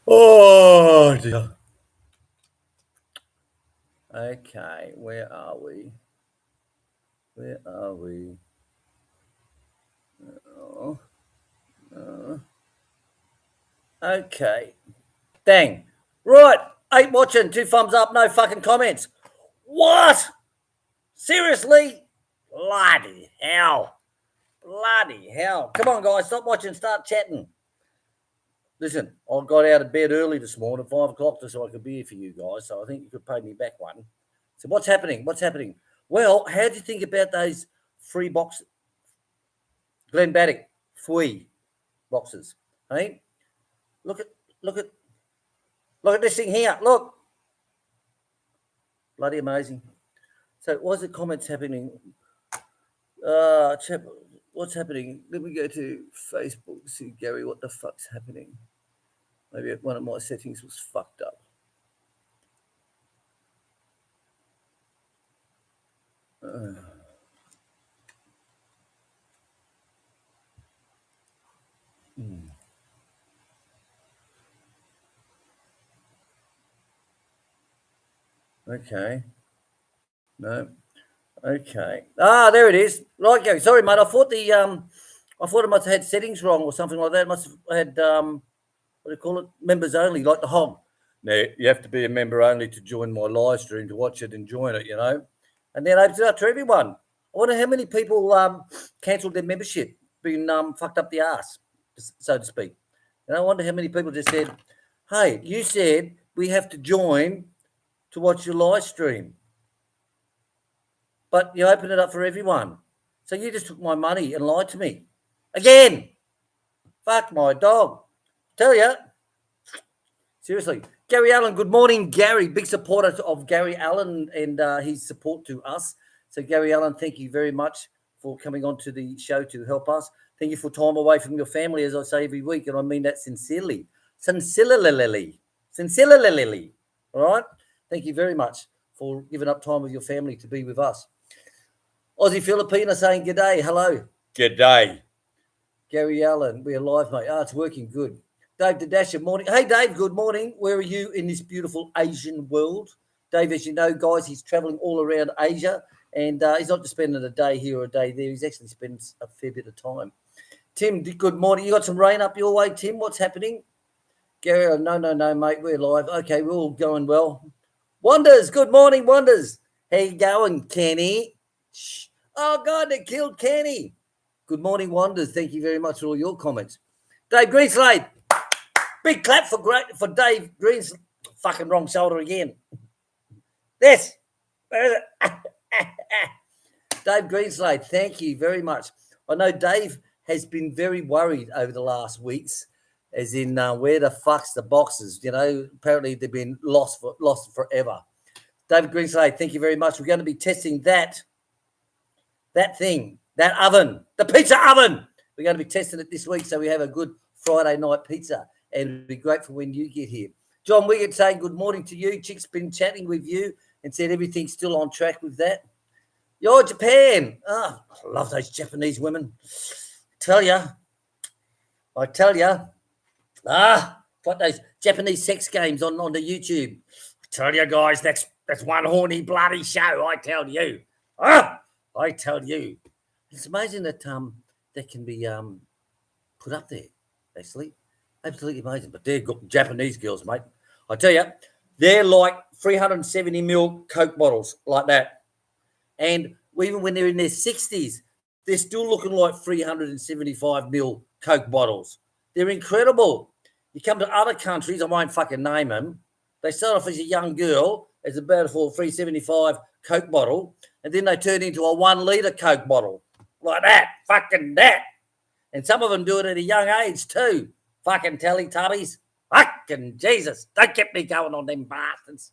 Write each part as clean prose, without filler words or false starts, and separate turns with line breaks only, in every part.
Oh, dear. Okay, where are we? Where are we? Oh, okay. Dang. Right. 8 watching, 2 thumbs up, no fucking comments. What? Seriously? Bloody hell. Bloody hell. Come on, guys. Stop watching. Start chatting. Listen, I got out of bed early this morning at 5 o'clock just so I could be here for you guys. So I think you could pay me back one. So what's happening? What's happening? Well, how do you think about those free box Glen Baddock free boxes? Hey? Look at this thing here. Look. Bloody amazing. So what's the comments happening? What's happening? Let me go to Facebook, see Gary, what the fuck's happening? Maybe one of my settings was fucked up. Okay. No. Okay. Ah, there it is. Right, Gary. Sorry, mate. I thought it must have had settings wrong or something like that. It must have had what do you call it? Members only, like the hog. Now you have to be a member only to join my live stream to watch it and join it, you know. And then opens it up to everyone. I wonder how many people cancelled their membership, been fucked up the ass, so to speak. And I wonder how many people just said, "Hey, you said we have to join to watch your live stream, but you open it up for everyone. So you just took my money and lied to me again. Fuck my dog. Tell you." Seriously. Gary Allen, good morning, Gary. Big supporter of Gary Allen and his support to us. So, Gary Allen, thank you very much for coming on to the show to help us. Thank you for time away from your family, as I say every week, and I mean that sincerely. Sincerely. All right? Thank you very much for giving up time with your family to be with us. Aussie Filipino saying g'day. Hello. G'day. Gary Allen, we're live, mate. It's working good. Dave Dadasha, morning. Hey, Dave, good morning. Where are you in this beautiful Asian world? Dave, as you know, guys, he's traveling all around Asia, and he's not just spending a day here or a day there. He's actually spending a fair bit of time. Tim, good morning. You got some rain up your way, Tim? What's happening? Gary, no, mate. We're live. Okay, we're all going well. Wonders, good morning, Wonders. How you going, Kenny? Shh. Oh, God, they killed Kenny. Good morning, Wonders. Thank you very much for all your comments. Dave Greenslade. Big clap for Dave Green's fucking wrong shoulder again. This. Where is it? Dave Greenslade, thank you very much. I know Dave has been very worried over the last weeks, as in where the fuck's the boxes? You know, apparently they've been lost forever. David Greenslade, thank you very much. We're going to be testing that thing, that oven, the pizza oven. We're going to be testing it this week so we have a good Friday night pizza. And it'd be grateful when you get here. John Wiggett saying good morning to you. Chick's been chatting with you and said everything's still on track with that. You're Japan. Oh, I love those Japanese women. I tell you. Got those Japanese sex games on the YouTube. I tell you guys, that's one horny bloody show, I tell you. I tell you. It's amazing that that can be put up there, actually. Absolutely amazing. But they're Japanese girls, mate. I tell you, they're like 370 ml Coke bottles like that. And even when they're in their 60s, they're still looking like 375 ml Coke bottles. They're incredible. You come to other countries, I won't fucking name them. They start off as a young girl, as about for 375 Coke bottle, and then they turn into a 1 litre Coke bottle. Like that. Fucking that. And some of them do it at a young age too. Fucking Teletubbies. Fucking Jesus. Don't get me going on them bastards.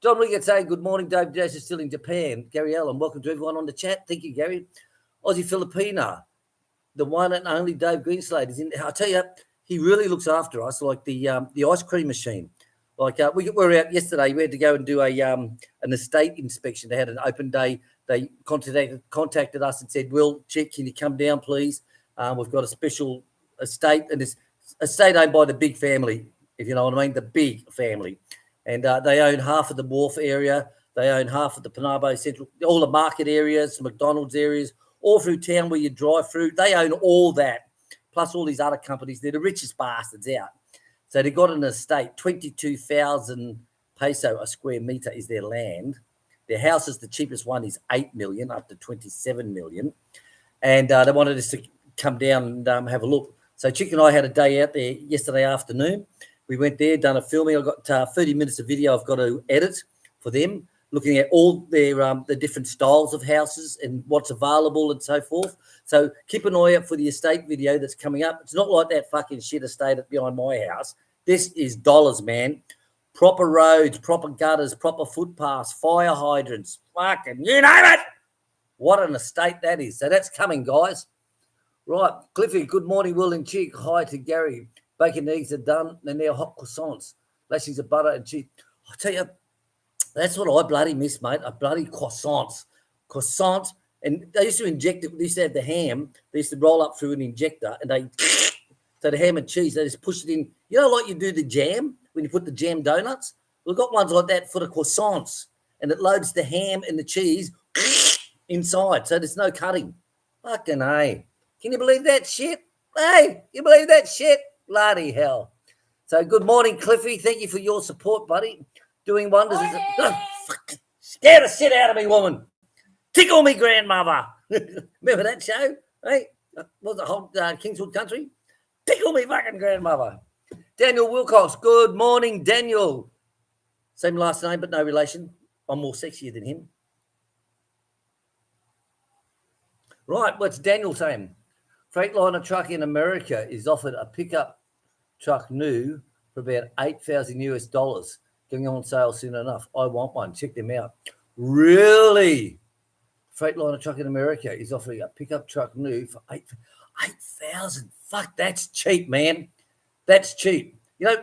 John Wiggett saying, good morning, Dave Dash is still in Japan. Gary Allen, welcome to everyone on the chat. Thank you, Gary. Aussie Filipina, the one and only Dave Greenslade is in. I'll tell you, he really looks after us like the ice cream machine. Like we were out yesterday. We had to go and do an estate inspection. They had an open day. They contacted us and said, "Will, Chick, can you come down, please? We've got a special estate, and it's estate owned by the big family, if you know what I mean, the big family. And they own half of the wharf area. They own half of the Panabo Central, all the market areas, McDonald's areas, all through town where you drive through. They own all that, plus all these other companies. They're the richest bastards out. So they got an estate, 22,000 peso a square metre is their land. Their house is the cheapest one is 8 million, up to 27 million. And they wanted us to come down and have a look. So Chick and I had a day out there yesterday afternoon. We went there, done a filming. I got 30 minutes of video I've got to edit for them, looking at all their the different styles of houses and what's available and so forth. So keep an eye out for the estate video that's coming up. It's not like that fucking shit estate behind my house. This is dollars, man. Proper roads, proper gutters, proper footpaths, fire hydrants, fucking you name it. What an estate that is. So that's coming, guys. Right, Cliffy, good morning, Will and Chick. Hi to Gary. Bacon and eggs are done, and they're hot croissants. Lashings of butter and cheese. I tell you, that's what I bloody miss, mate. A bloody croissants. Croissants. And they used to inject it. They used to have the ham. They used to roll up through an injector, and they, so the ham and cheese, they just push it in. You know, like you do the jam, when you put the jam donuts? We've got ones like that for the croissants, and it loads the ham and the cheese inside, so there's no cutting. Fucking A. Can you believe that shit? Hey, you believe that shit? Bloody hell. So good morning, Cliffy. Thank you for your support, buddy. Doing wonders. Fuck. Scare the shit out of me, woman. Tickle me, grandmother. Remember that show? Hey, what was the whole Kingswood Country? Tickle me, fucking grandmother. Daniel Wilcox. Good morning, Daniel. Same last name, but no relation. I'm more sexier than him. Right, what's Daniel saying? Freightliner truck in America is offered a pickup truck new for about $8,000 going on sale soon enough. I want one. Check them out. Really? Freightliner truck in America is offering a pickup truck new for 8,000. Fuck, that's cheap, man. That's cheap. You know,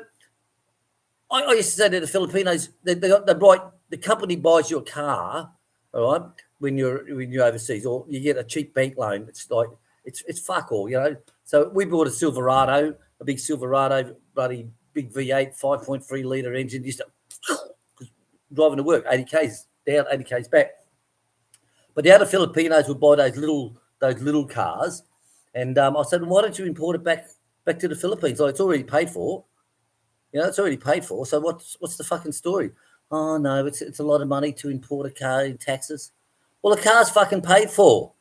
I used to say to the Filipinos, the company buys you a car, all right, when you're overseas, or you get a cheap bank loan. It's like it's fuck all, you know. So we bought a Silverado, a big Silverado, bloody big V8, 5.3 litre engine. Used to driving to work, 80 k's down, 80 k's back. But the other Filipinos would buy those little cars, and I said, why don't you import it back to the Philippines? Like, it's already paid for. You know, it's already paid for. So what's the fucking story? Oh no, it's a lot of money to import a car in taxes. Well, the car's fucking paid for,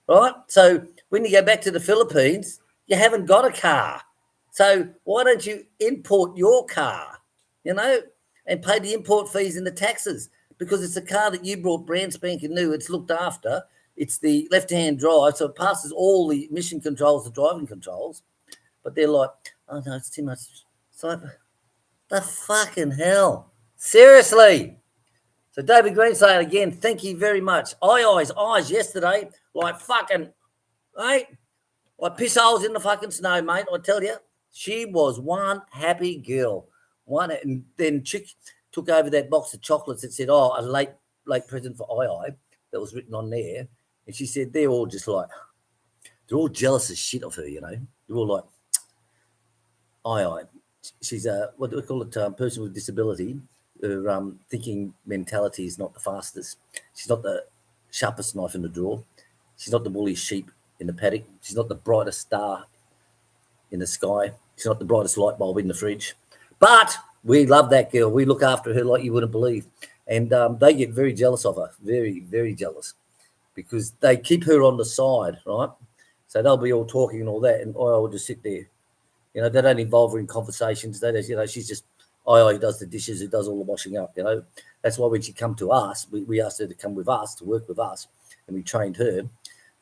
right? So when you go back to the Philippines, you haven't got a car. So why don't you import your car, you know, and pay the import fees and the taxes? Because it's a car that you brought brand spanking new. It's looked after. It's the left-hand drive, so it passes all the emission controls, the driving controls. But they're like, oh no, it's too much. It's like, the fucking hell. Seriously. So David Greenside again, thank you very much. Eyes yesterday, like fucking, mate, like piss holes in the fucking snow, mate. I tell you, she was one happy girl. And then Chick took over that box of chocolates that said, oh, a late present for I that was written on there. And she said they're all just like, they're all jealous as shit of her, you know. They're all like, I. She's a, what do we call it, person with disability. Her thinking mentality is not the fastest. She's not the sharpest knife in the drawer. She's not the woolliest sheep in the paddock. She's not the brightest star in the sky. She's not the brightest light bulb in the fridge. But we love that girl. We look after her like you wouldn't believe. And they get very jealous of her, very, very jealous, because they keep her on the side, right? So they'll be all talking and all that, and I will just sit there. You know, they don't involve her in conversations. They just, you know, she's just, who does the dishes, who does all the washing up, you know. That's why when she come to us, we asked her to come with us, to work with us, and we trained her.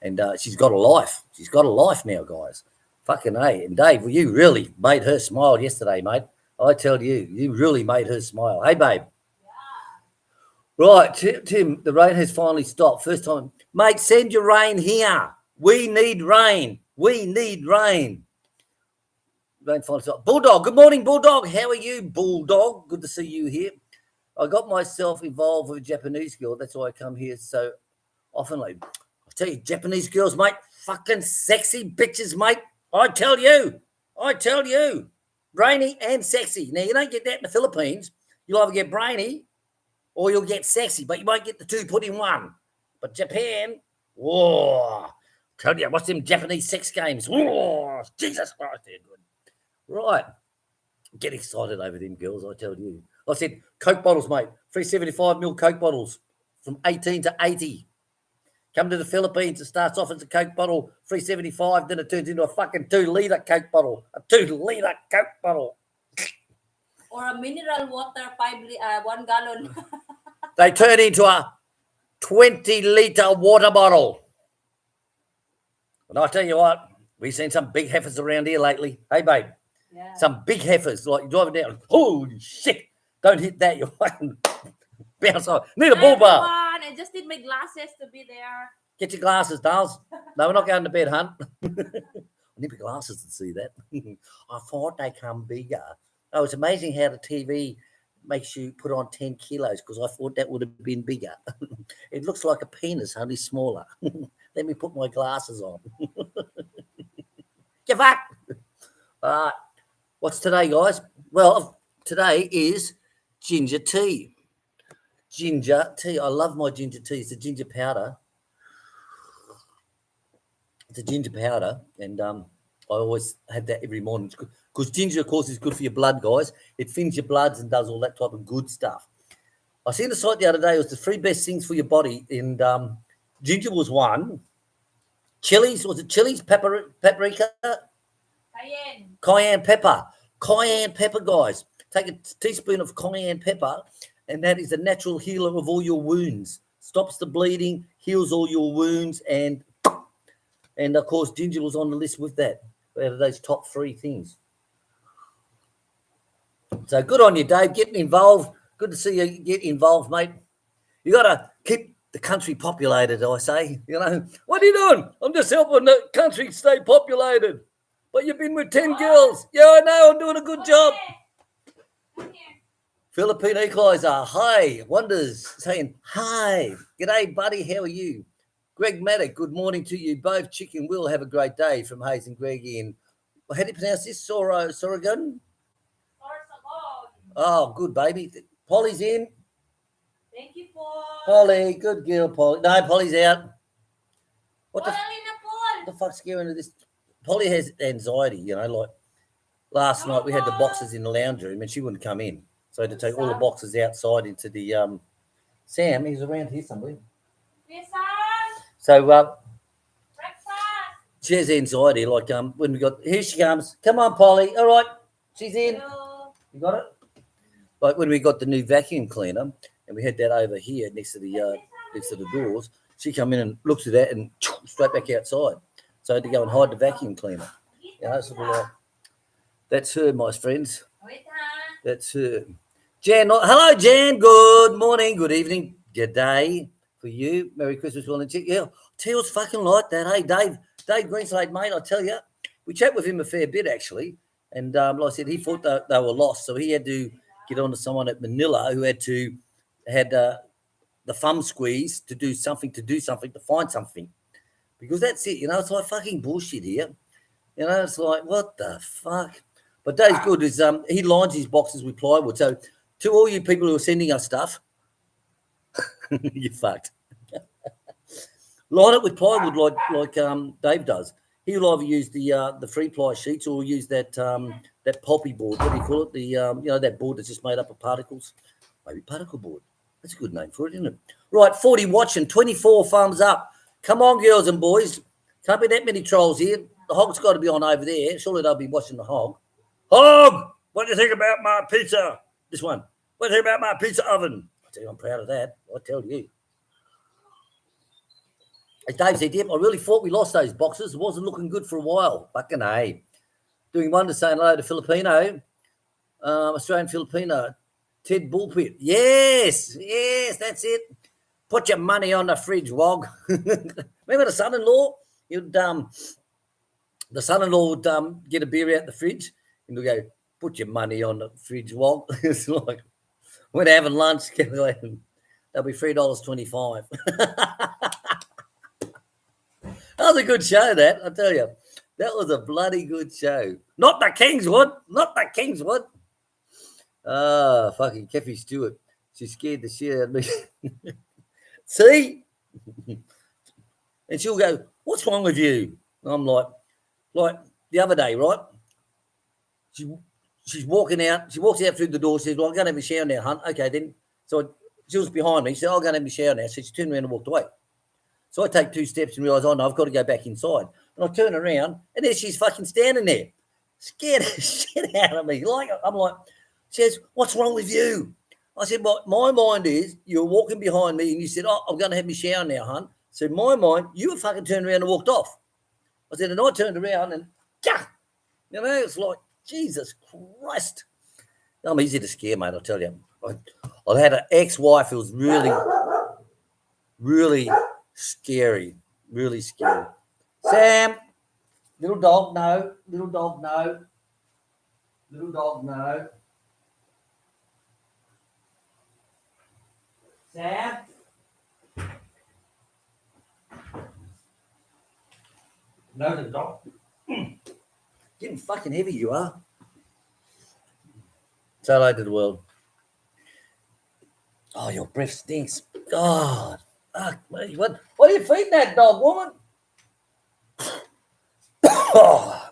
And she's got a life. She's got a life now, guys. Fucking A. And Dave, well, you really made her smile yesterday, mate. I tell you, you really made her smile. Hey, babe. Yeah. Right, Tim, the rain has finally stopped. First time. Mate, send your rain here. We need rain. We need rain. Rain finally stopped. Bulldog, good morning, Bulldog. How are you, Bulldog? Good to see you here. I got myself involved with a Japanese girl. That's why I come here so often. Like, I tell you, Japanese girls, mate, fucking sexy bitches, mate. I tell you. Brainy and sexy. Now, you don't get that in the Philippines. You'll either get brainy or you'll get sexy, but you won't get the two put in one. But Japan, whoa, tell you, watch them Japanese sex games. Whoa, Jesus Christ, they're good. Right. Get excited over them girls, I tell you. I said, Coke bottles, mate. 375ml Coke bottles from 18 to 80. Come to the Philippines, it starts off as a Coke bottle, 375, then it turns into a fucking 2-litre Coke bottle. A 2-litre Coke bottle.
Or a mineral water, 1 gallon.
They turn into a 20-litre water bottle. And I tell you what, we've seen some big heifers around here lately. Hey, babe.
Yeah.
Some big heifers, like you're driving down. Holy shit. Don't hit that. You're fucking bounce off. Need a bull bar.
I just need my glasses to be there.
Get your glasses, dolls. No, we're not going to bed, hunt. I need my glasses to see that. I thought they come bigger. Oh, it's amazing how the TV makes you put on 10 kilos because I thought that would have been bigger. It looks like a penis, only smaller. Let me put my glasses on. Get back. All right. What's today, guys? Well, today is ginger tea. Ginger tea. I love my ginger tea. It's a ginger powder. It's a ginger powder, and I always have that every morning because ginger, of course, is good for your blood, guys. It thins your bloods and does all that type of good stuff. I seen a site the other day. It was the 3 best things for your body, and ginger was one. Chilies, was it chilies? Paprika? Cayenne pepper. Cayenne pepper, guys. Take a teaspoon of cayenne pepper, and that is a natural healer of all your wounds. Stops the bleeding, heals all your wounds, and of course, ginger was on the list with that. Out of those top 3 things. So good on you, Dave. Getting involved. Good to see you get involved, mate. You got to keep the country populated, I say. You know, what are you doing? I'm just helping the country stay populated. But you've been with 10 girls. Yeah, I know. I'm doing a good job. Philippine Equalizer. Hi. Wonders saying, hi. G'day, buddy. How are you? Greg Maddock, good morning to you both. Chic and Will, have a great day from Hayes and Greg in, how do you pronounce this? Sorragon? Oh, good, baby. Polly's in.
Thank you, Paul.
Polly, good girl, Polly. No, Polly's out. What the fuck's going into this? Polly has anxiety, you know, like last night we had the boxes in the lounge room and she wouldn't come in. So I had to take all the boxes outside into the, Sam, he's around here somewhere. So she has anxiety, like when we got, here she comes. Come on, Polly. All right, she's in.
Hello.
You got it? Like when we got the new vacuum cleaner and we had that over here next to the doors, she come in and looks at that and straight back outside. So I had to go and hide the vacuum cleaner. You know, sort of like, that's her, my friends. That's her. Jan, hello, Jan. Good morning, good evening, good day. For you, Merry Christmas, Will and Chick. Yeah, Teal's fucking like that. Hey, Dave Greenslade, mate, I tell you, we chat with him a fair bit actually, and like I said, he thought that they were lost, so he had to get on to someone at Manila who had the thumb squeeze to do something, to find something, because that's it. You know, it's like fucking bullshit here. You know, it's like what the fuck. But Dave's good. Is he lines his boxes with plywood. So to all you people who are sending us stuff. You fucked. Line it with plywood like Dave does. He'll either use the free ply sheets or use that pulpy board. What do you call it? The that board that's just made up of particles. Maybe particle board. That's a good name for it, isn't it? Right, 40 watching, 24 thumbs up. Come on, girls and boys. Can't be that many trolls here. The hog's got to be on over there. Surely they'll be watching the hog. Hog, what do you think about my pizza? This one. What do you think about my pizza oven? I'm proud of that. I tell you. As Dave said, yep, I really thought we lost those boxes. It wasn't looking good for a while. Fucking A. Doing wonders, saying hello to Filipino. Australian Filipino. Ted Bullpit. Yes, that's it. Put your money on the fridge, Wog. Remember the son-in-law? The son-in-law would get a beer out the fridge and we'd go, put your money on the fridge, Wog. It's like, we're having lunch. That'll be $3.25. That was a good show, that, I tell you. That was a bloody good show. Not the Kingswood. Not the Kingswood. Ah, fucking Keffy Stewart. She scared the shit out of me. See? And she'll go, what's wrong with you? And I'm like the other day, right? She's walking out. She walks out through the door. She says, well, I'm going to have a shower now, hunt. Okay, then. So she was behind me. She said, I'm going to have a shower now. So she turned around and walked away. So I take 2 steps and realise, oh, no, I've got to go back inside. And I turn around, and there she's fucking standing there, scared the shit out of me. I'm like, she says, what's wrong with you? I said, well, my mind is you're walking behind me, and you said, oh, I'm going to have my shower now, hun. So in my mind, you were fucking turned around and walked off. I said, and I turned around and, you know, it's like, Jesus Christ. I'm easy to scare, mate, I'll tell you. I had an ex-wife who was really, really scary. Really scary. Sam, little dog, no. Little dog, no. Little dog, no. Sam? No, the dog. Getting fucking heavy, you are. Say hello to the world. Oh, your breath stinks. God. Fuck me. What are you feeding that dog, woman? Oh.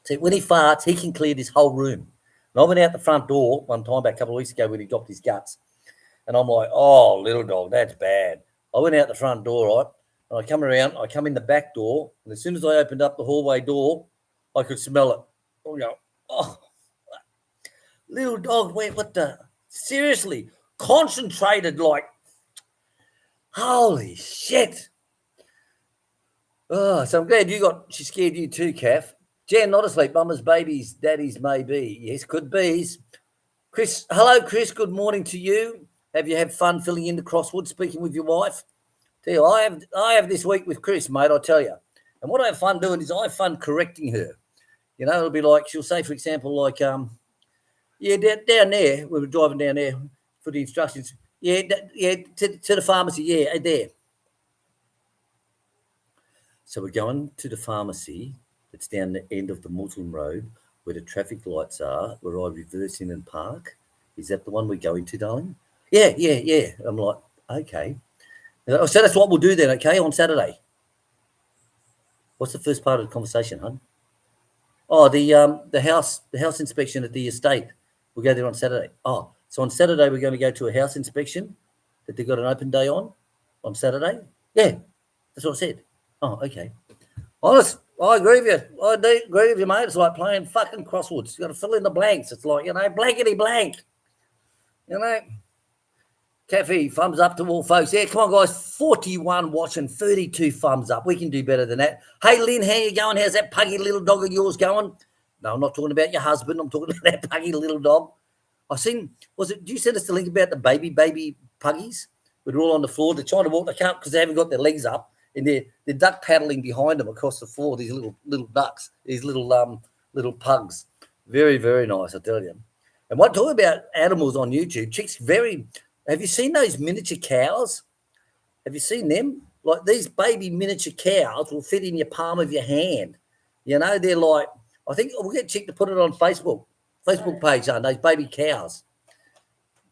See, when he farts, he can clear this whole room. And I went out the front door one time back a couple of weeks ago when he dropped his guts. And I'm like, oh, little dog, that's bad. I went out the front door, right? And I come around, I come in the back door, and as soon as I opened up the hallway door, I could smell it. I go, oh, little dog, wait, what the? Seriously, concentrated like, holy shit. Oh, so I'm glad she scared you too, Kath. Jan, not asleep, mamas, babies, daddies, maybe. Yes, could be. Chris, hello, Chris, good morning to you. Have you had fun filling in the crossword, speaking with your wife? Tell you, I have this week with Chris, mate, I'll tell you. And what I have fun doing is I have fun correcting her. You know, it'll be like, she'll say, for example, like, yeah, down there, we were driving down there for the instructions. Yeah, to the pharmacy, yeah, there. So we're going to the pharmacy that's down the end of the Muslim Road where the traffic lights are, where I reverse in and park. Is that the one we're going to, darling? Yeah. I'm like, okay. So that's what we'll do then, okay, on Saturday. What's the first part of the conversation, hon? Oh, the house inspection at the estate. We'll go there on Saturday. Oh, so on Saturday we're going to go to a house inspection that they've got an open day on Saturday? Yeah, that's what I said. Oh, okay. Honest, I agree with you. I do agree with you, mate. It's like playing fucking crosswords. You got to fill in the blanks. It's like, you know, blankety blank. You know? Cafe, thumbs up to all folks. Yeah, come on, guys. 41 watching, 32 thumbs up. We can do better than that. Hey, Lynn, how you going? How's that puggy little dog of yours going? No, I'm not talking about your husband. I'm talking about that puggy little dog. I seen, did you send us the link about the baby puggies? They're all on the floor. They're trying to walk. They can't because they haven't got their legs up. And they're duck paddling behind them across the floor, these little ducks, these little pugs. Very, very nice, I tell you. And what talking about animals on YouTube, Chick's have you seen those miniature cows? Have you seen them? Like these baby miniature cows will fit in your palm of your hand. You know, they're like, I think we'll get Chick to put it on Facebook page, on those baby cows.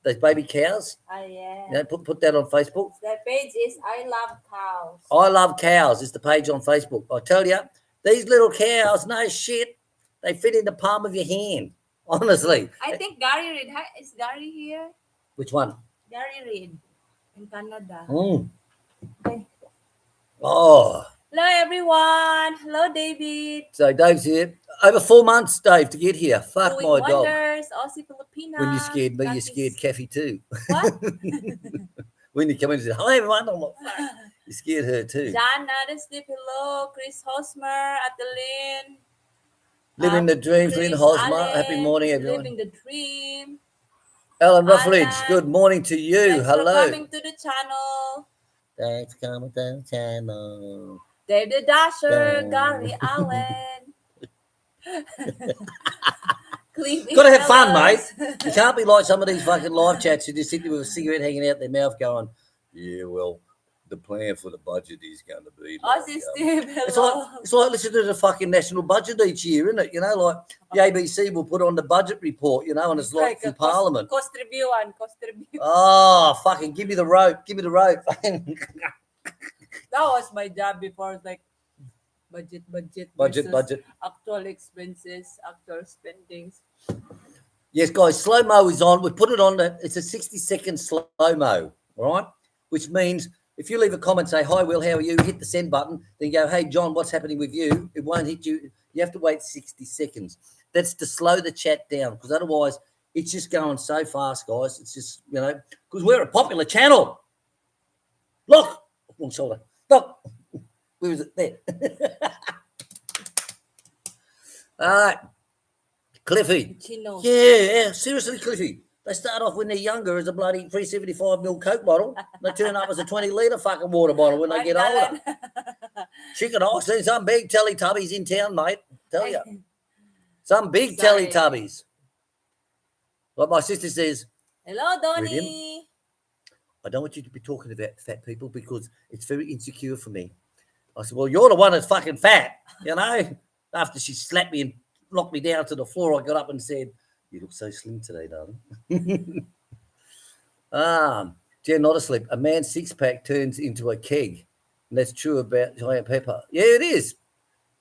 Those baby cows.
Oh, yeah.
You know, put that on Facebook.
The page is I Love Cows.
I Love Cows is the page on Facebook. I tell you, these little cows, no shit, they fit in the palm of your hand, honestly.
I think Gary Reid. Is Gary here?
Which one?
Gary Reid in Canada.
Okay. Oh.
Hello, everyone. Hello, David.
So Dave's here. Over 4 months, Dave, to get here. Fuck
Doing
my dog.
wonders, Aussie Filipino.
When you scared me, you scared Kathy too.
What?
When you come in and say, hi, everyone. I'm like, fuck. You scared her too.
Jana, the sleep. Hello, Chris Hosmer, Adeline.
Living the dream, Lynn Hosmer.
Allen,
Happy morning, everyone.
Living the dream.
Alan Ruffledge,
Alan,
good morning to you.
Thanks
Hello.
for coming to the channel.
Thanks for coming to the channel.
Dave the Dasher, Gary Allen.
Gotta have fun, mate. You can't be like some of these fucking live chats who just sit there with a cigarette hanging out their mouth going, yeah, well, the plan for the budget is going to be
Oh,
like,
si Steve,
it's
hello.
like listening to the fucking national budget each year, isn't it? You know, like the ABC will put on the budget report, you know, and it's like
a
through Parliament.
Cost review and cost review.
Oh, fucking give me the rope. Give me the rope.
That was my job before. It's like budget versus
budget.
actual expenses, actual spendings.
Yes, guys, slow-mo is on. We put it on. It's a 60-second slow-mo, all right? Which means if you leave a comment, say, hi, Will, how are you? Hit the send button. Then go, hey, John, what's happening with you? It won't hit you. You have to wait 60 seconds. That's to slow the chat down because otherwise it's just going so fast, guys. It's just, you know, because we're a popular channel. Look. Wrong shoulder. Look. Where is it? There. All right. Cliffy.
Chino.
Yeah, seriously, Cliffy. They start off when they're younger as a bloody 375ml Coke bottle. They turn up as a 20-litre fucking water bottle when they get older. Chicken, I've seen some big Teletubbies in town, mate. Tell you. Some big
Sorry.
Teletubbies. Like my sister says,
Hello, Donnie.
William, I don't want you to be talking about fat people because it's very insecure for me. I said, well, you're the one that's fucking fat, you know? After she slapped me and knocked me down to the floor, I got up and said, you look so slim today, darling. Jen, not asleep. A man's six-pack turns into a keg. And that's true about giant pepper. Yeah, it is.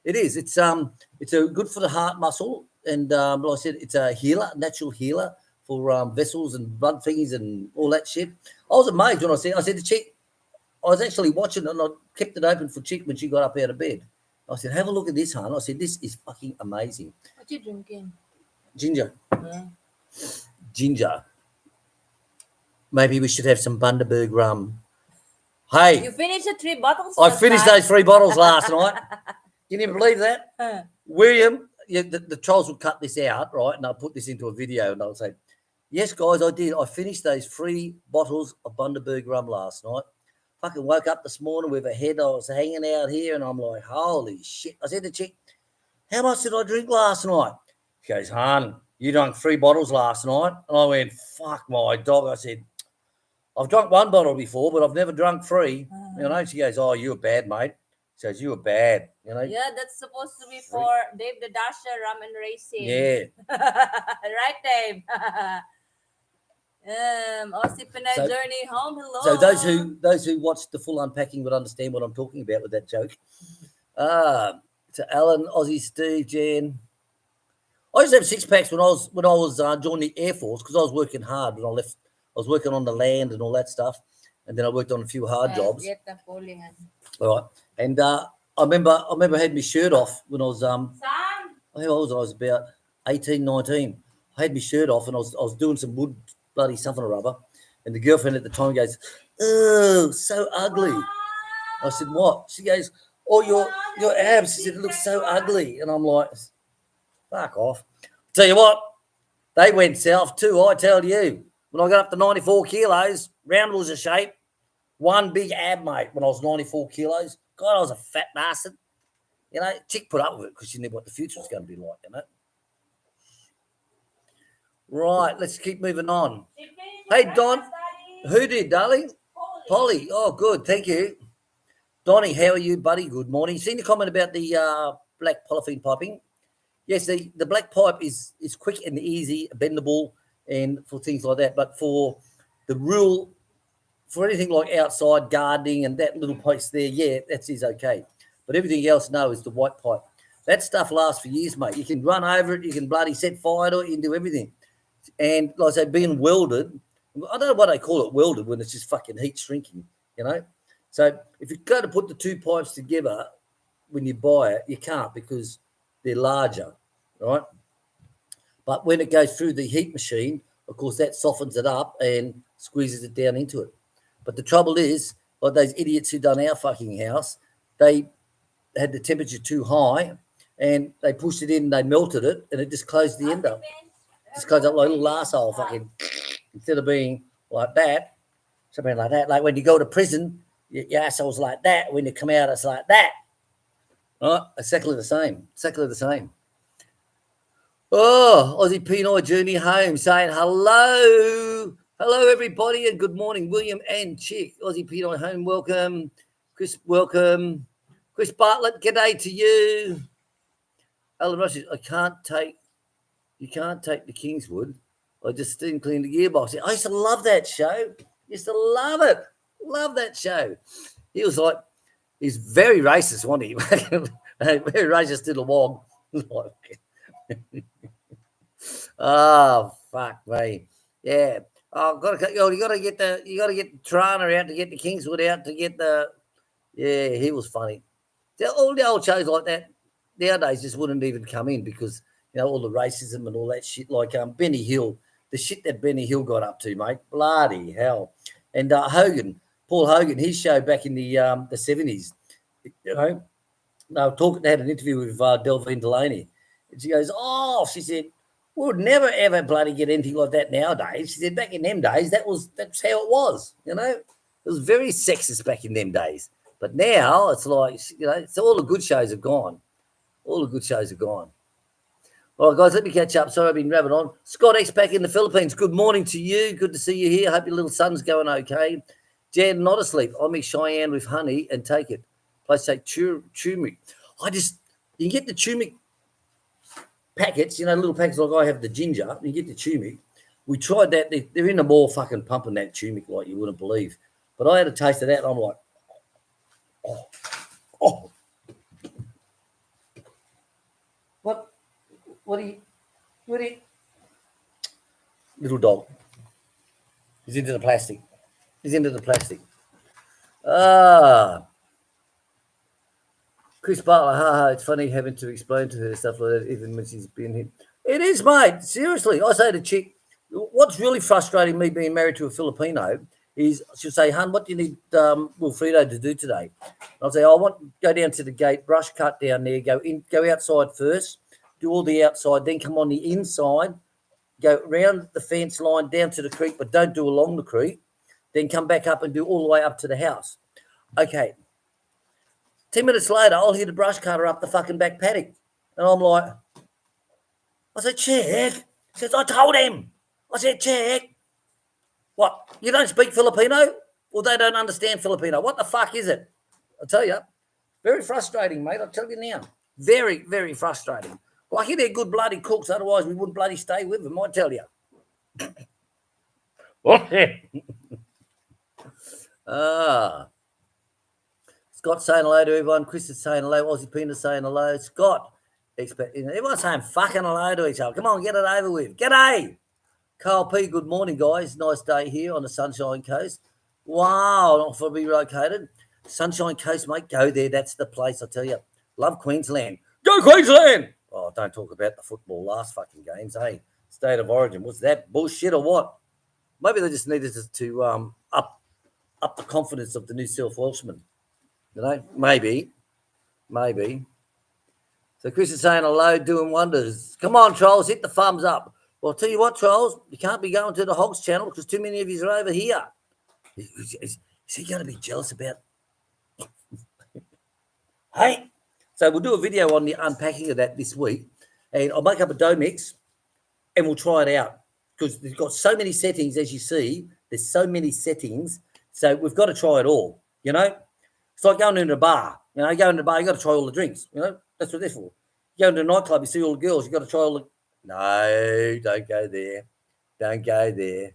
It is. It's a good for the heart muscle. And like I said, it's a healer, natural healer for vessels and blood thingies and all that shit. I was amazed when I said to Chick, I was actually watching it and I kept it open for Chick when she got up out of bed. I said, have a look at this, hon. I said, this is fucking amazing.
What you drinking?
Ginger.
Yeah.
Ginger. Maybe we should have some Bundaberg rum. Hey.
You finished the 3 bottles?
I finished those 3 bottles last night. Can you believe that? William, the trolls will cut this out, right? And I'll put this into a video and I'll say, yes, guys, I did. I finished those 3 bottles of Bundaberg rum last night. Fucking woke up this morning with a head. I was hanging out here and I'm like, holy shit. I said to Chick, how much did I drink last night? She goes, hon, you drank 3 bottles last night. And I went, fuck my dog. I said, I've drunk 1 bottle before, but I've never drunk 3. You know, she goes, oh, you were bad, mate. She goes, you were bad. You know?
Yeah, that's supposed to be for Dave the Dasher Rum and Racing.
Yeah.
Right, Dave. Aussie Pinay Journey Home. Hello.
So those who watched the full unpacking would understand what I'm talking about with that joke. To Alan, Aussie, Steve, Jan. I used to have 6-packs when I was joining the Air Force because I was working hard when I left. I was working on the land and all that stuff, and then I worked on a few hard jobs. All right, and I remember I had my shirt off when I was I was about 18, 19. I had my shirt off and I was doing some wood bloody something or other, and the girlfriend at the time goes, "Oh, so ugly." I said, "What?" She goes, "Oh, your abs." She said, "It looks so ugly," and I'm like, "Fuck off." Tell you what, they went south too. I tell you, when I got up to 94 kilos, roundels of shape, one big ab, mate. When I was 94 kilos, God, I was a fat bastard. You know, Chick put up with it because she knew what the future was going to be like. You know. Right, let's keep moving on. Hey, Don, who did, darling? Polly. Oh, good, thank you. Donnie, how are you, buddy? Good morning. You seen the comment about the black polythene piping? Yes, the black pipe is quick and easy, bendable, and for things like that. But for the real, for anything like outside gardening and that little place there, yeah, that is okay. But everything else, no, is the white pipe. That stuff lasts for years, mate. You can run over it, you can bloody set fire to it, you can do everything. And like I say, being welded, I don't know what they call it, welded, when it's just fucking heat shrinking, you know? So if you go to put the 2 pipes together when you buy it, you can't because they're larger, right? But when it goes through the heat machine, of course, that softens it up and squeezes it down into it. But the trouble is, like those idiots who done our fucking house, they had the temperature too high and they pushed it in, they melted it, and it just closed the end up. Just closed up like a little arsehole, fucking, instead of being like that, something like that. Like when you go to prison, your asshole's like that. When you come out, it's like that. Right? Exactly the same. Exactly the same. Oh, Aussie Pinoy Journey Home saying hello. Hello, everybody, and good morning, William and Chick. Aussie Pino home, welcome. Chris, welcome. Chris Bartlett, g'day to you. Alan Rush, you can't take the Kingswood. I just steam clean the gearbox. I used to love that show. Used to love it. Love that show. He was like, he's very racist, wasn't he? Very racist little wog. Oh, fuck me. Yeah. Oh, you got to get Trana out to get the Kingswood out to get the. Yeah, he was funny. All the old shows like that nowadays just wouldn't even come in because all the racism and all that shit. Like Benny Hill, the shit that Benny Hill got up to, mate. Bloody hell. And Paul Hogan, his show back in the 70s. They had an interview with Delphine Delaney, and she goes, she said, we would never ever bloody get anything like that nowadays. She said, back in them days, that's how it was. It was very sexist back in them days. But now it's like, so all the good shows are gone. All the good shows are gone. All right, guys, let me catch up. Sorry, I've been rabbit on. Scott X back in the Philippines. Good morning to you. Good to see you here. Hope your little son's going okay. Jan, not asleep. I mix Cheyenne with honey and take it. Place say turmeric. You can get the turmeric packets, little packets like I have the ginger. You get the turmeric. We tried that. They're in the mall fucking pumping that turmeric like you wouldn't believe. But I had a taste of that and I'm like, oh. What are you? Little dog. He's into the plastic. Chris Butler, it's funny having to explain to her stuff like that, even when she's been here. It is, mate. Seriously. I say to Chick, what's really frustrating me being married to a Filipino is she'll say, hun, what do you need Wilfredo to do today? And I'll say, I want to go down to the gate, brush cut down there, go outside first, do all the outside, then come on the inside, go around the fence line down to the creek, but don't do along the creek, then come back up and do all the way up to the house. Okay. 10 minutes later, I'll hear the brush cutter up the fucking back paddock. And I'm like, I said, Chick. He says, I told him. I said, Chick. What? You don't speak Filipino? Or they don't understand Filipino? What the fuck is it? I'll tell you. Very frustrating, mate. I'll tell you now. Very, very frustrating. Lucky they're good bloody cooks. Otherwise, we wouldn't bloody stay with them, I tell you. Scott saying hello to everyone. Chris is saying hello. Aussie Penis saying hello. Scott, everyone's saying fucking hello to each other. Come on, get it over with. G'day. Carl P, good morning, guys. Nice day here on the Sunshine Coast. Wow, not for relocated. Sunshine Coast, mate, go there. That's the place, I tell you. Love Queensland. Go Queensland! Oh, don't talk about the football last fucking games, hey? State of Origin. Was that bullshit or what? Maybe they just needed to up the confidence of the New South Welshman. Maybe. So Chris is saying hello, doing wonders. Come on, trolls, hit the thumbs up. Well, I'll tell you what, trolls, you can't be going to the Hogs channel because too many of you are over here. Is he going to be jealous about? Hey, so we'll do a video on the unpacking of that this week, and I'll make up a dough mix, and we'll try it out because they've got so many settings, as you see. There's so many settings, so we've got to try it all. It's like going into a bar. Going to a bar, you got to try all the drinks. That's what they're for. You go into a nightclub, you see all the girls, you got to try all the. No, don't go there. Don't go there.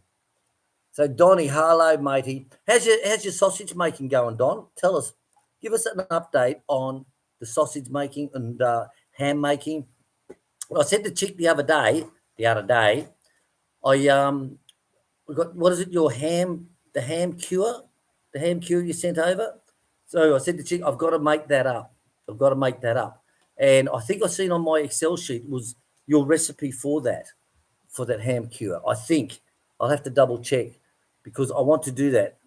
So Donnie, hello, matey. How's your sausage making going, Don? Tell us. Give us an update on the sausage making and ham making. Well, I said to Chick the other day, we got, what is it, the ham cure you sent over? So I said to Chick, I've got to make that up. And I think I seen on my Excel sheet was your recipe for that ham cure. I think I'll have to double check because I want to do that.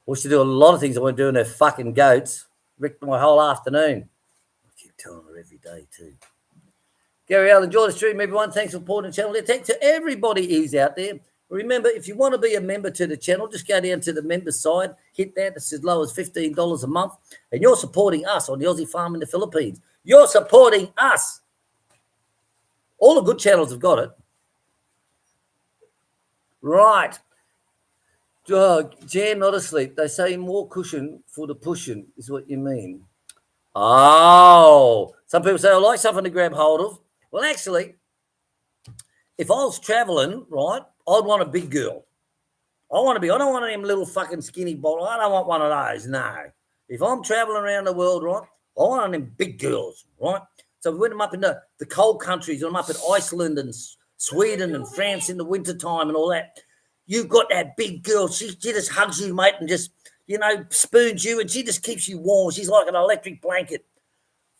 I wish to do a lot of things I want to do in their fucking goats. Wrecked my whole afternoon. I keep telling her every day too. Gary Allen, enjoy the stream, everyone. Thanks for supporting the channel. Thanks to everybody who's out there. Remember, if you want to be a member to the channel, just go down to the member side, hit that. It's as low as $15 a month, and you're supporting us on the Aussie Farm in the Philippines. You're supporting us. All the good channels have got it. Right. Jan, not asleep. They say more cushion for the pushing is what you mean. Oh, some people say I like something to grab hold of. Well, actually, if I was traveling, right, I'd want a big girl. I don't want them little fucking skinny bottles. I don't want one of those. No. If I'm traveling around the world, right, I want them big girls, right? So we went them up in the cold countries, I'm up in Iceland and Sweden and France in the wintertime and all that. You've got that big girl. She just hugs you, mate, and just, spoons you, and she just keeps you warm. She's like an electric blanket.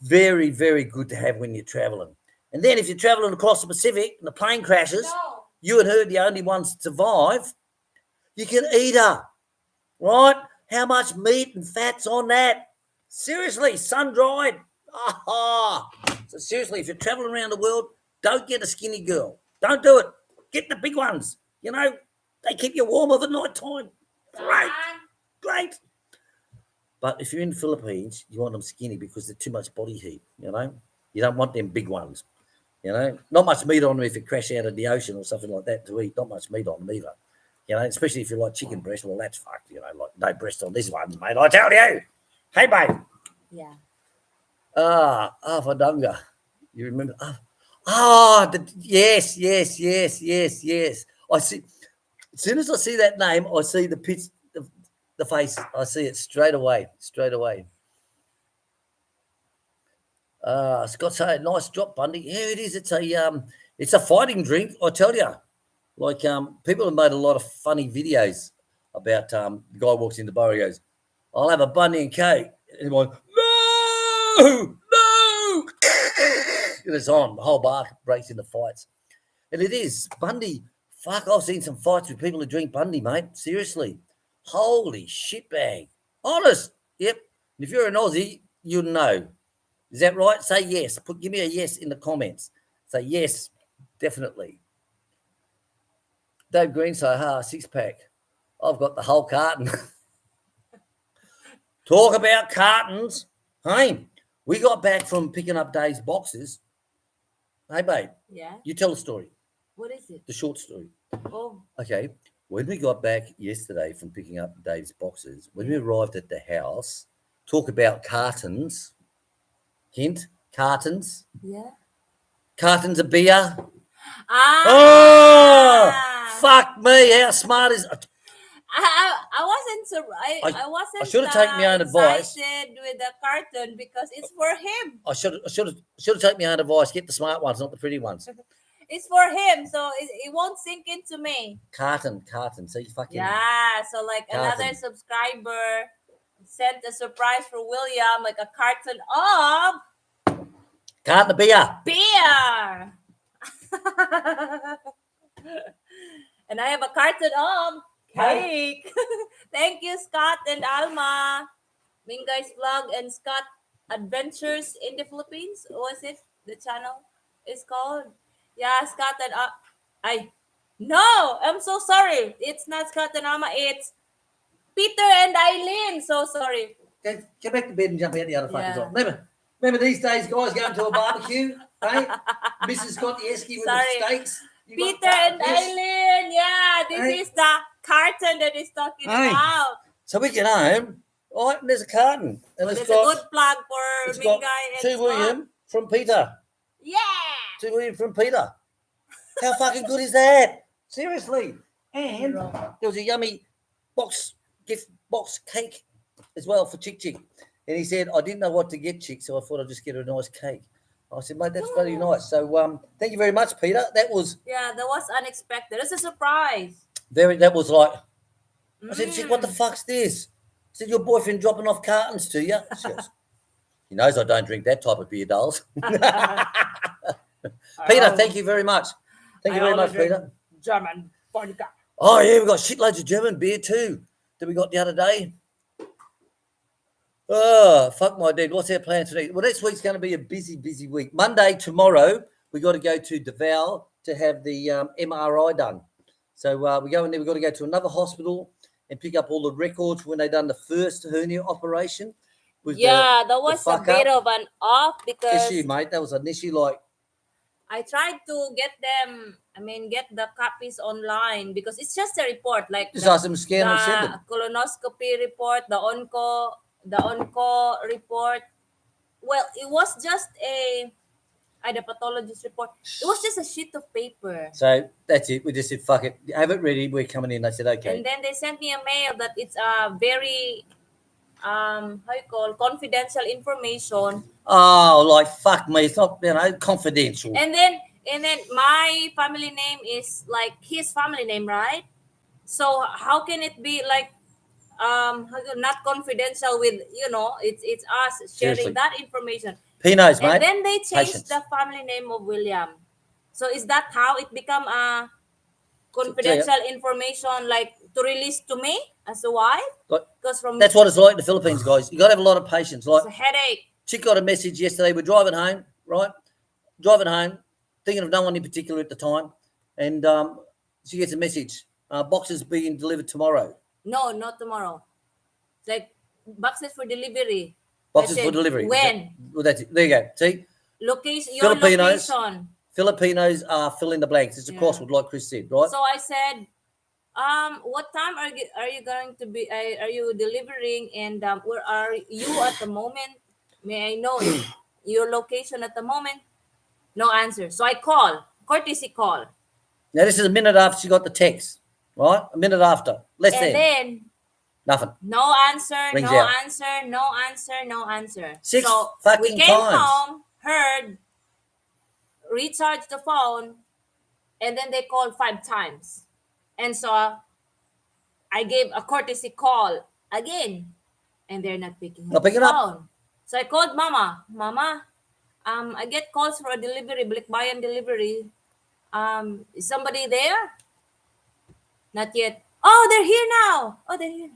Very, very good to have when you're traveling. And then if you're traveling across the Pacific and the plane crashes, you and her are the only ones to survive. You can eat her, right? How much meat and fat's on that? Seriously, sun-dried. So seriously, if you're traveling around the world, don't get a skinny girl. Don't do it. Get the big ones. They keep you warm over night time. Great. But if you're in the Philippines, you want them skinny because they're too much body heat, You don't want them big ones, Not much meat on them if you crash out of the ocean or something like that to eat. Not much meat on them either. Especially if you like chicken breast, well, that's fucked, like no breast on this one, mate, I tell you. Hey, babe.
Yeah.
Fadunga. You remember? Yes. I see. As soon as I see that name, I see the pitch, the face. I see it straight away. Scott said, nice drop, Bundy. Yeah, it is. It's a fighting drink, I tell you. Like, people have made a lot of funny videos about the guy walks in the bar, he goes, I'll have a Bundy and cake. And everyone, no! And it's on. The whole bar breaks into fights. And it is. Bundy, fuck, I've seen some fights with people who drink Bundy, mate. Seriously. Holy shitbag. Honest. Yep. And if you're an Aussie, you'll know. Is that right? Say yes. Give me a yes in the comments. Say yes, definitely. Dave Green say, 6-pack. I've got the whole carton. Talk about cartons. Hey, we got back from picking up Dave's boxes. Hey, babe.
Yeah?
You tell the story.
What is it?
The short story.
Oh.
Okay. When we got back yesterday from picking up Dave's boxes, when we arrived at the house, talk about cartons. Hint, cartons.
Yeah.
Cartons of beer. Oh, fuck me. How smart is it?
I wasn't surprised. I wasn't.
I should have taken my own advice.
Excited with the carton because it's for him.
I should have taken my own advice. Get the smart ones, not the pretty ones.
It's for him, so it won't sink into me.
Carton. See, fucking.
Yeah, so like
carton.
Another subscriber sent a surprise for William, like a carton of
carton of beer.
And I have a carton of cake. Thank you, Scott and Alma. Mingay's Vlog and Scott Adventures in the Philippines. What is it? The channel is called? Yeah, Scott and no, I'm so sorry. It's not Scott and Alma. It's Peter and Eileen. So sorry.
Get back to bed and jump out the other fuckers off. Remember these days, guys going to a barbecue, hey? Mrs. got the esky with the steaks.
Peter and Eileen, yeah, this is the carton that he's talking about.
So we get home, right, and there's a carton. And
there's a good plug for Mingay and
to William from Peter.
Yeah.
To William from Peter. How fucking good is that? Seriously. And there was a yummy gift box cake as well for Chick. And he said, I didn't know what to get Chick, so I thought I'd just get her a nice cake. I said, mate, that's very nice. So thank you very much, Peter. That was
unexpected. It's a surprise.
That was like, I said, Chick, what the fuck's this? I said, your boyfriend dropping off cartons to you? She goes, he knows I don't drink that type of beer, dolls. Peter, thank you very much. Thank you very much, Peter.
German vodka.
Oh, yeah, we got shitloads of German beer too that we got the other day. Oh, fuck my dude. What's our plan today? Well, next week's going to be a busy week. Monday, tomorrow, we got to go to Davao to have the MRI done. So we go in there. We've got to go to another hospital and pick up all the records when they done the first hernia operation.
That was a bit of an off because...
issue, mate. That was an issue like...
I tried to get them. I mean, get the copies online because it's just a report, like
Just ask them to scan and send them.
colonoscopy report, the onco report. Well, it was just the pathologist report. It was just a sheet of paper.
So that's it. We just said, fuck it. Have it ready. We're coming in. They said, okay.
And then they sent me a mail that it's a very how you call confidential information.
Oh, like fuck me. It's not, confidential.
And then my family name is like his family name, right? So how can it be like not confidential with it's us sharing
Seriously.
that information.
Pinos, mate.
And then they changed
Patience.
the family name of William. So is that how it become a confidential information, like to release to me as a wife? Because from
That's what it's like in the Philippines, guys. You got to have a lot of patience. Like,
it's a headache.
Chick got a message yesterday. We're driving home, right? Driving home, thinking of no one in particular at the time, and she gets a message. Boxes being delivered tomorrow.
No, not tomorrow. It's like boxes for delivery.
Boxes
I
for
said,
delivery.
When?
Well, that's it. There you go. See,
Location. Your
Filipinos.
location.
Filipinos are fill in the blanks. It's a crossword, like Chris said, right?
So I said, what time are you going to be? Are you delivering? And where are you at the moment? May I know your location at the moment? No answer. So I call, courtesy call.
Now this is a minute after she got the text, right? A minute after, less
And
than
then
nothing.
no answer,
Rings
no
out.
answer, no answer, no answer.
Six
so
fucking
we came
times.
home, heard, recharged the phone, and then they called 5 times. And so I gave a courtesy call again, and they're not picking up
Not picking
the
up.
phone. So I called Mama. Mama, I get calls for a delivery, Balikbayan delivery. Is somebody there? Not yet. Oh, they're here now. Oh, they're here.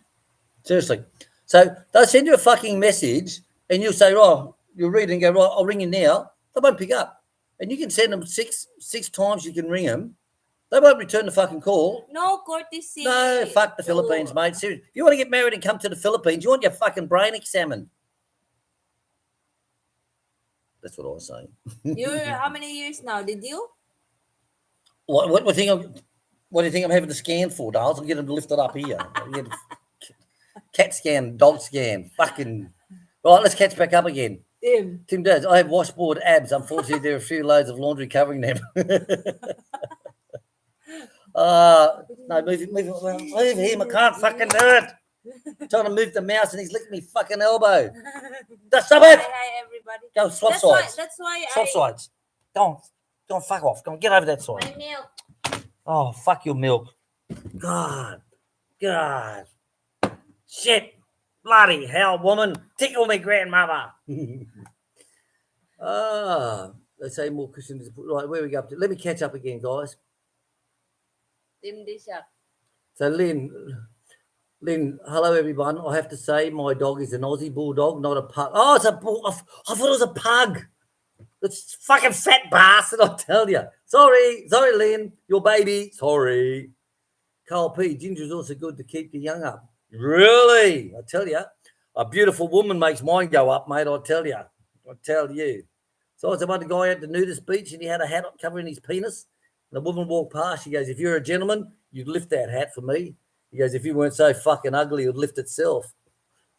Seriously. So they'll send you a fucking message, and you'll say, "Oh, you'll read and go, right, I'll ring you now." They won't pick up, and you can send them six times. You can ring them. They won't return the fucking call.
No courtesy.
No, fuck the Philippines, mate. Seriously. If you want to get married and come to the Philippines, you want your fucking brain examined. That's what I was saying.
You're how many years now? Did you?
What do you think I'm having to scan for, Dales? I'll get them to lift it up here. I'll get cat scan, dog scan, fucking. Right, let's catch back up again. Tim does. I have washboard abs. Unfortunately, there are a few loads of laundry covering them. No, move him. I can't fucking do it. I'm trying to move the mouse and he's licking me fucking elbow. Stop it.
Hi, everybody.
Go swap
That's
sides.
That's why
Swap sides. Go on, fuck off. Go on, get over that side.
My milk.
Oh, fuck your milk. God. Shit. Bloody hell, woman. Tickle me, grandmother. Let's say more questions. Right, where we go up to? Let me catch up again, guys. So, Lynn, hello, everyone. I have to say my dog is an Aussie bulldog, not a pug. Oh, it's a bull. I thought it was a pug. It's fucking fat bastard, I'll tell you. Sorry, Lynn, your baby. Sorry. Carl P. Ginger is also good to keep you young up. Really? I tell you, a beautiful woman makes mine go up, mate. I tell you. So I was about to go out to nudist beach and he had a hat covering his penis. And the woman walked past. She goes, "If you're a gentleman, you'd lift that hat for me." He goes, "If you weren't so fucking ugly, it would lift itself."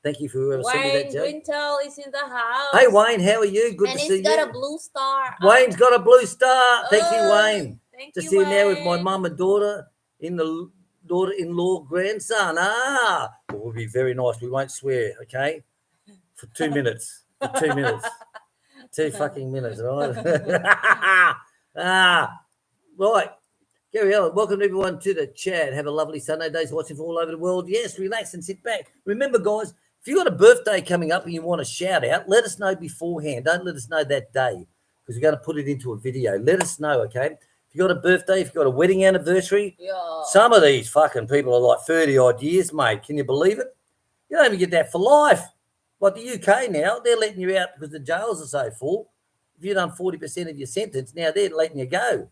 Thank you for whoever sent me that
Wayne
joke.
Wintel is in the house.
Hey, Wayne, how are you? Good
and
to see you.
he's got a blue star.
Wayne's got a blue star. Thank you,
Oh,
Wayne. Just
you,
here now with my
Wayne.
mum and daughter in the daughter-in-law grandson. Well, we'll be very nice. We won't swear, okay? For 2 minutes. 2 fucking minutes, right? Right. Gary Allen, welcome everyone to the chat. Have a lovely Sunday. Days watching from all over the world. Yes, relax and sit back. Remember, guys, if you've got a birthday coming up and you want a shout out, let us know beforehand. Don't let us know that day because we're going to put it into a video. Let us know, okay? If you've got a birthday, if you've got a wedding anniversary, some of these fucking people are like 30 odd years, mate. Can you believe it? You don't even get that for life. Like the UK now, they're letting you out because the jails are so full. If you've done 40% of your sentence, now they're letting you go.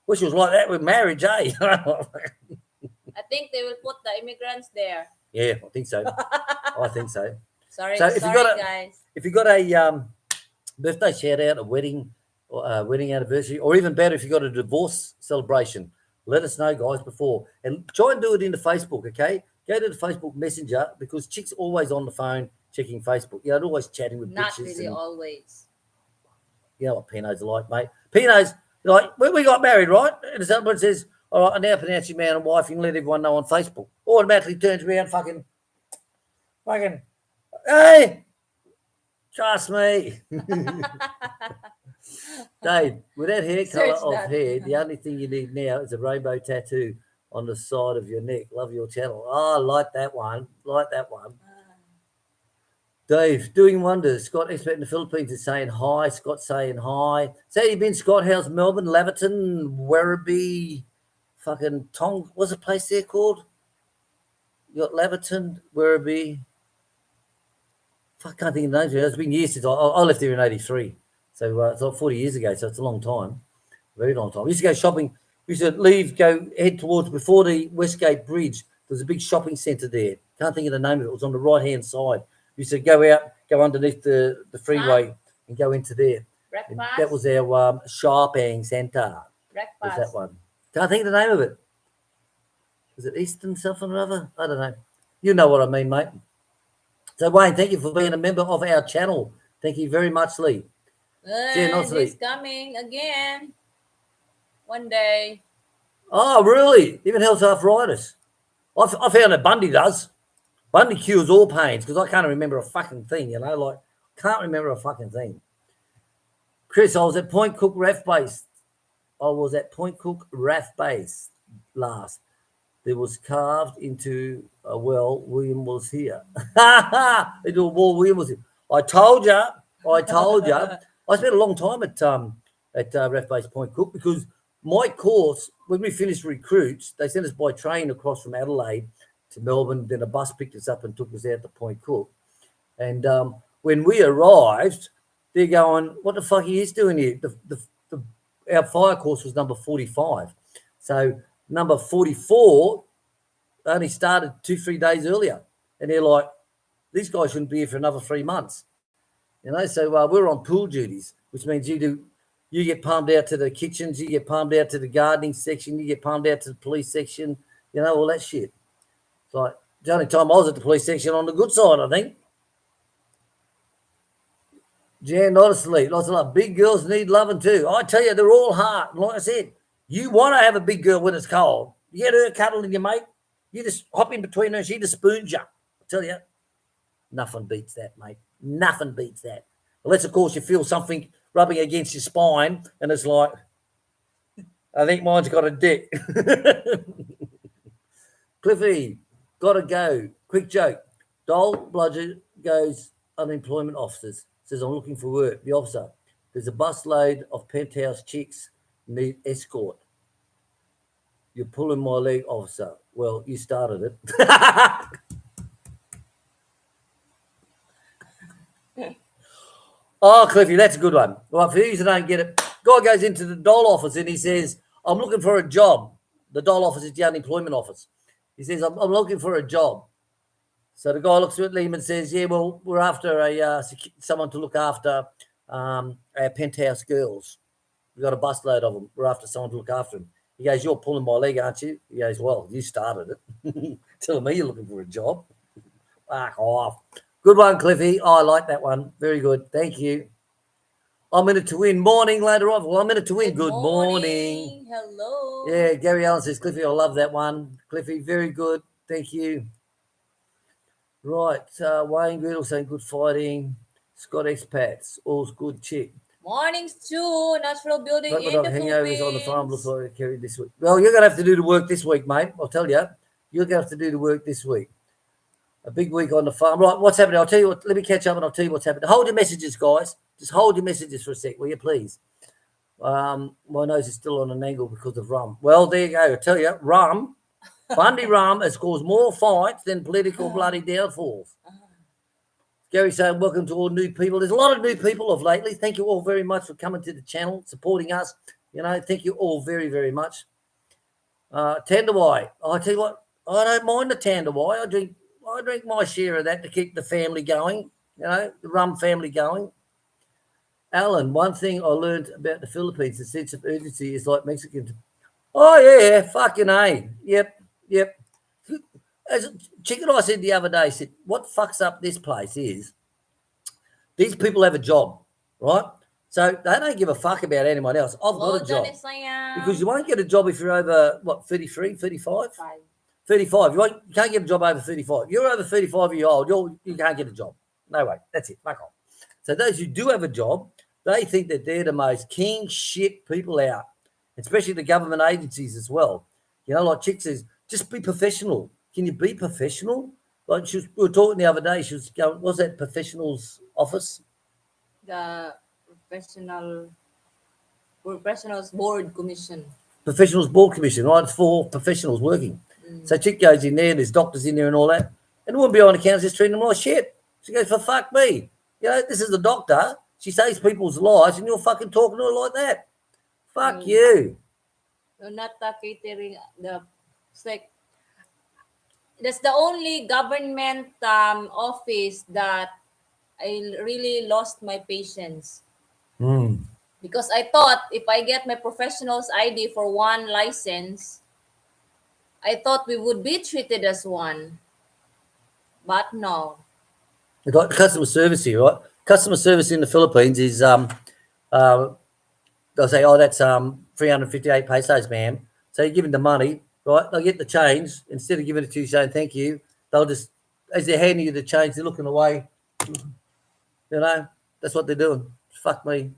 Which was like that with marriage, eh?
I think they will put the immigrants there.
Yeah, I think so.
Sorry,
So if
guys.
you got a birthday shout out, a wedding, wedding anniversary, or even better, if you got a divorce celebration, let us know, guys, before. And try and do it into Facebook, okay? Go to the Facebook Messenger, because Chick's always on the phone checking Facebook. You know, always chatting with
Not
bitches.
really
And,
always.
you know what Pino's are like, mate. Pino's like, when we got married, right? And someone says, all right, I now pronounce you man and wife. You can let everyone know on Facebook. Automatically turns around, fucking, hey, trust me. Dave, with that hair colour
Search
of
that.
hair, the only thing you need now is a rainbow tattoo on the side of your neck. Love your channel. Oh, I like that one. Like that one. Dave, doing wonders. Scott, expert in the Philippines, is saying hi. Scott saying hi. So you been, Scott? How's Melbourne, Laverton, Werribee, fucking Tong? What's the place there called? You got Laverton, Werribee. Fuck, I can't think of the names. It's been years since I left there in '83. So it's like 40 years ago. So it's a long time. Very long time. We used to go shopping. We used to head towards, before the Westgate Bridge. There's a big shopping centre there. Can't think of the name of it. It was on the right-hand side. We used to go out, go underneath the freeway and go into there. And that was our shopping centre. Was that one. Can't think of the name of it. Was it Eastern something or other? I don't know. You know what I mean, mate. So, Wayne, thank you for being a member of our channel. Thank you very much, Lee.
He's coming again one day.
Oh, really? Even health arthritis. I found that Bundy does. Bundy cures all pains, because I can't remember a fucking thing, you know, like, can't remember a fucking thing. Chris, I was at Point Cook RAF base. Last. There was carved into a well. William was here. Into a wall. William was here. I told you. I spent a long time at RAF base Point Cook, because my course, when we finished recruits, they sent us by train across from Adelaide to Melbourne. Then a bus picked us up and took us out to Point Cook. And when we arrived, they're going, "What the fuck are you doing here?" Our fire course was number 45. So number 44 only started 2-3 days earlier. And they're like, these guys shouldn't be here for another 3 months. You know, so we're on pool duties, which means you get palmed out to the kitchens, you get palmed out to the gardening section, you get palmed out to the police section, you know, all that shit. It's like, the only time I was at the police section on the good side, I think. Jan, not asleep. Lots of love. Big girls need loving too. I tell you, they're all hard. Like I said, you want to have a big girl when it's cold. You get her cuddling your mate. You just hop in between her and she just spoons you. I tell you, nothing beats that, mate. Nothing beats that. Unless, of course, you feel something rubbing against your spine and it's like, I think mine's got a dick. Cliffy, gotta go. Quick joke. Dole Bludger goes unemployment officers. Says, I'm looking for work. The officer, there's a bus load of penthouse chicks need escort. You're pulling my leg, officer. Well, you started it. Oh, Cliffy, that's a good one. Well, for you who don't get it, guy goes into the Dole office and he says, I'm looking for a job. The Dole office is the unemployment office. He says, I'm looking for a job. So the guy looks at Liam and says, yeah, well, we're after someone to look after our penthouse girls. We've got a busload of them. We're after someone to look after them. He goes, you're pulling my leg, aren't you? He goes, well, you started it. Telling me you're looking for a job. Fuck off. Good one, Cliffy. Oh, I like that one. Very good. Thank you. I'm in it to win. Morning later on. Well, I'm in it to win. Good morning.
Hello.
Yeah, Gary Allen says, Cliffy, I love that one. Cliffy, very good. Thank you. Right. Wayne Goodall saying good fighting. Scott Expats. All's good, chick.
Mornings too. Natural building in the
hangovers on the farm
Philippines.
looks like I carried this week. Well, you're going to have to do the work this week, mate. I'll tell you. You're going to have to do the work this week. A big week on the farm. Right, what's happening? I'll tell you what. Let me catch up and I'll tell you what's happening. Hold your messages, guys. Just hold your messages for a sec, will you, please? My nose is still on an angle because of rum. Well, there you go. I tell you, rum, Bundy rum has caused more fights than political bloody downfalls. Gary saying, welcome to all new people. There's a lot of new people of lately. Thank you all very much for coming to the channel, supporting us. You know, thank you all very, very much. Tandawai. I tell you what, I don't mind the Tandawai. I drink my share of that to keep the family going, you know, the rum family going. Alan, one thing I learned about the Philippines, the sense of urgency is like Mexicans. Oh, yeah, fucking A. Yep. As Chick and I said the other day, said, what fucks up this place is these people have a job, right? So they don't give a fuck about anyone else. I've got a job. Because you won't get a job if you're over, what, 33, 35? 35. You can't get a job over 35. You're over 35-year-old, you can't get a job. No way. That's it. Fuck off. So those who do have a job, they think that they're the most king shit people out, especially the government agencies as well. You know, like Chick says, just be professional. Can you be professional? Like we were talking the other day, she was going, what was that professional's office?
The Professionals Board Commission.
Professionals Board Commission, right? It's for professionals working. So Chick goes in there, and there's doctors in there and all that. And the woman behind the counter just treating them like shit. She goes, for fuck me. You know, this is the doctor. She saves people's lives, and you're fucking talking to her like that. Fuck you.
You're not catering it's like, that's the only government office that I really lost my patience. Because I thought if I get my professional's ID for one license, I thought we would be treated as one. But no.
You've got customer service here, right? Customer service in the Philippines is they'll say, oh, that's 358 pesos, ma'am. So you give them the money, right? They'll get the change. Instead of giving it to you saying thank you, they'll just, as they're handing you the change, they're looking away. You know, that's what they're doing. Fuck me.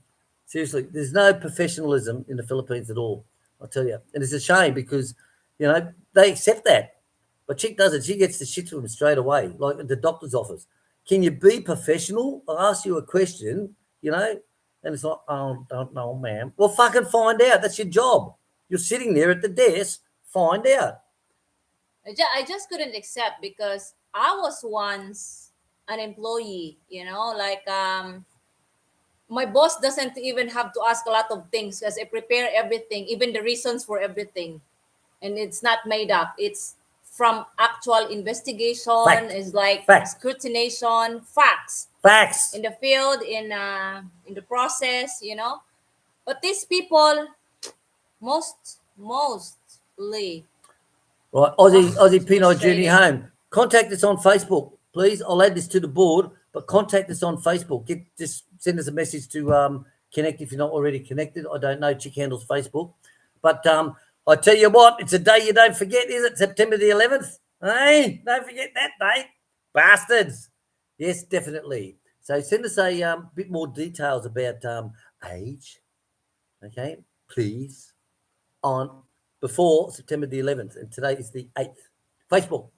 Seriously, there's no professionalism in the Philippines at all, I'll tell you. And it's a shame because, you know, they accept that. But Chick doesn't. She gets the shit to them straight away, like at the doctor's office. Can you be professional? I'll ask you a question, you know, and it's like, oh, don't know, ma'am. Well, fucking find out. That's your job. You're sitting there at the desk. Find out.
I just couldn't accept because I was once an employee, you know, like my boss doesn't even have to ask a lot of things because I prepare everything, even the reasons for everything. And it's not made up. It's from actual investigation, is like scrutination, facts in the field, in the process, you know. But these people, mostly.
Right, Aussie Pino Journey Home. Contact us on Facebook, please. I'll add this to the board, but contact us on Facebook. Just send us a message to connect if you're not already connected. I don't know. Chick handles Facebook, but I tell you what, it's a day you don't forget, is it? September the 11th. Hey, don't forget that date, bastards. Yes, definitely. So send us a bit more details about age, okay, please, on before September the 11th, and today is the 8th. Facebook.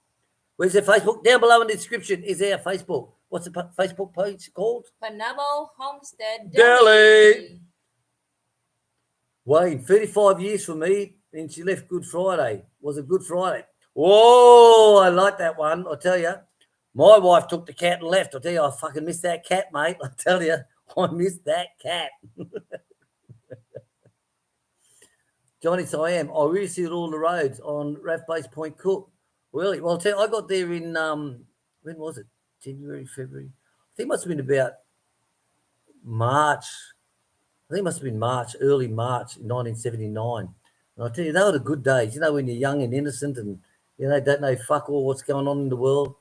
Where's their Facebook? Down below in the description is our Facebook. What's the Facebook page called?
Panabo Homestead
Deli. Wayne, 35 years for me, and she left Good Friday. Was a Good Friday. Whoa, I like that one. I'll tell you. My wife took the cat and left. I'll tell you, I fucking missed that cat, mate. I'll tell you, I missed that cat. Johnny Siam, I really see it all the roads on Raff Base Point Cook. Really? Well, I'll tell you, I got there in, when was it? January, February? I think it must have been about March. I think it must have been March, early March in 1979. And I'll tell you, they were the good days. You know, when you're young and innocent and, you know, don't know fuck all what's going on in the world.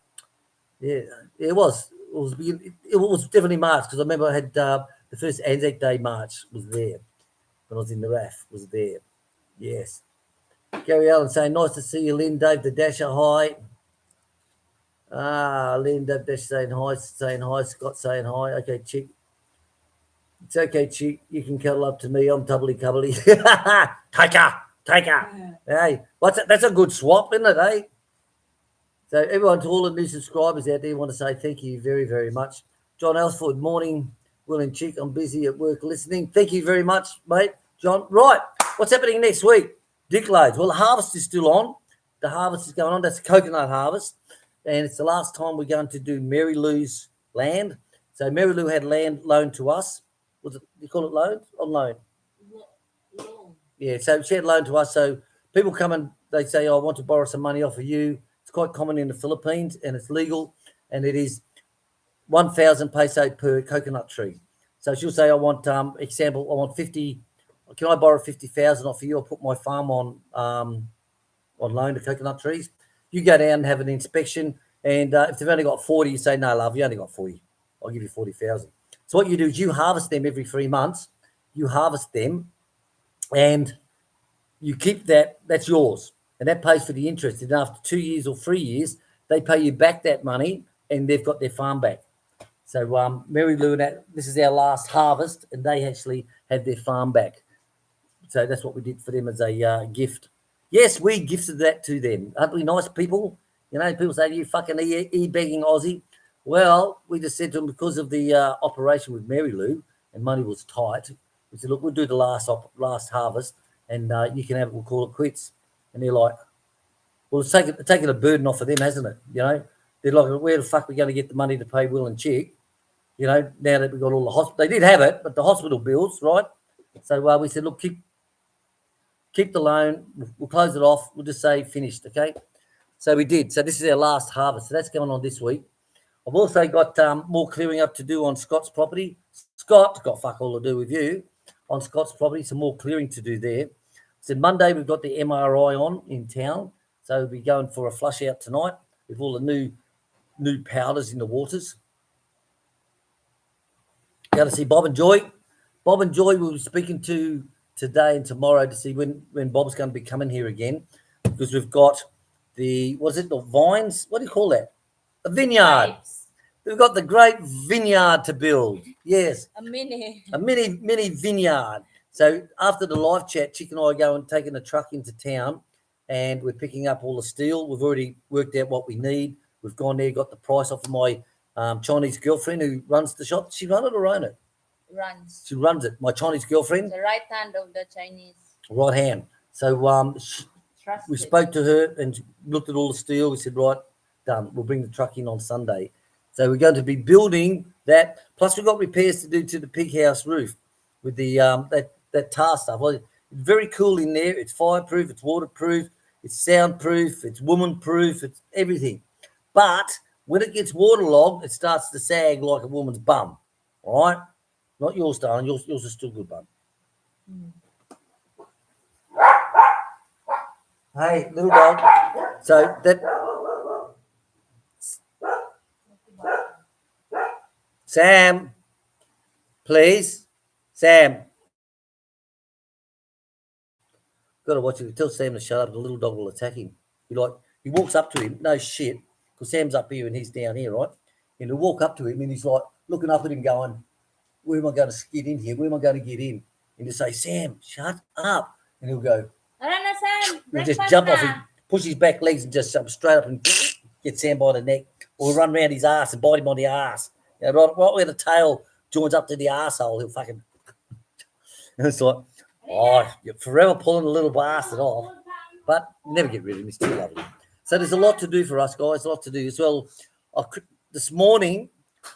Yeah, it was. It was definitely March because I remember I had the first Anzac Day march was there when I was in the RAF, was there. Yes. Gary Allen saying, nice to see you, Lynn. Dave the Dasher, hi. Lynn, Dave Dasher saying hi. Scott saying hi. Okay, Chick. It's okay, Chick. You can cuddle up to me. I'm tubbly cubbly. Take her. Hey, what's that? That's a good swap, isn't it, eh? So everyone, to all the new subscribers out there, I want to say thank you very, very much. John Elsford, morning. Will and Chick, I'm busy at work listening. Thank you very much, mate. John, right. What's happening next week? Dick loads. Well, the harvest is still on. The harvest is going on. That's coconut harvest. And it's the last time we're going to do Mary Lou's land. So Mary Lou had land loaned to us. Was it, you call it loan? On loan?
Loan.
Yeah, so she had loaned to us. So people come and they say, oh, I want to borrow some money off of you. It's quite common in the Philippines and it's legal. And it is 1,000 peso per coconut tree. So she'll say, I want, example, I want 50, can I borrow 50,000 off you? I'll put my farm on loan to coconut trees. You go down and have an inspection, and if they've only got 40, you say, no, love, you only got 40. I'll give you 40,000. So what you do is you harvest them every 3 months. You harvest them, and you keep that. That's yours, and that pays for the interest. And after 2 years or 3 years, they pay you back that money, and they've got their farm back. So Mary Lou, this is our last harvest, and they actually had their farm back. So that's what we did for them as a gift. Yes, we gifted that to them. Aren't we nice people? You know, people say, you fucking e-begging Aussie. Well, we just said to them, because of the operation with Mary Lou, and money was tight, we said, look, we'll do the last harvest, and you can have it, we'll call it quits. And they're like, well, it's taken a burden off of them, hasn't it? You know, they're like, where the fuck are we going to get the money to pay Will and Chick? You know, now that we've got all the hospital, they did have it, but the hospital bills, right? So we said, look, keep the loan. We'll close it off. We'll just say finished, okay? So we did. So this is our last harvest. So that's going on this week. I've also got more clearing up to do on Scott's property. Scott's got fuck all to do with you on Scott's property. Some more clearing to do there. So Monday we've got the MRI on in town. So we'll be going for a flush out tonight with all the new powders in the waters. Going to see Bob and Joy. Bob and Joy we'll be speaking to today and tomorrow to see when Bob's going to be coming here again, because we've got the vines? What do you call that? A vineyard.
Grapes.
We've got the great vineyard to build. Yes.
A mini
vineyard. So after the live chat, Chick and I are going taking a truck into town, and we're picking up all the steel. We've already worked out what we need. We've gone there, got the price off of my Chinese girlfriend who runs the shop. She run it or own it?
runs.
She runs it. My Chinese girlfriend.
The right hand of the Chinese.
Right hand. So we spoke to her and looked at all the steel. We said, right, done. We'll bring the truck in on Sunday. So we're going to be building that. Plus we've got repairs to do to the pig house roof with the that tar stuff. Well, it's very cool in there. It's fireproof. It's waterproof. It's soundproof. It's woman-proof. It's everything. But when it gets waterlogged, it starts to sag like a woman's bum. All right? Not yours, darling. Yours is still good, bum. Hey, little dog. So that... Sam, please. Sam. Got to watch it. Tell Sam to shut up. The little dog will attack him. He walks up to him. No shit. Because Sam's up here and he's down here, right? And he'll walk up to him and he's like looking up at him going, where am I going to get in here? Where am I going to get in? And he'll say, Sam, shut up. And he'll go,
Sam.
He'll just jump off him, push his back legs and just jump straight up and get Sam by the neck. Or he'll run around his ass and bite him on the ass. You know, right where the tail joins up to the arsehole, he'll fucking... And it's like, oh, you're forever pulling the little bastard off. But never get rid of him. He's still lovely. So there's a lot to do for us, guys. A lot to do as well. This morning,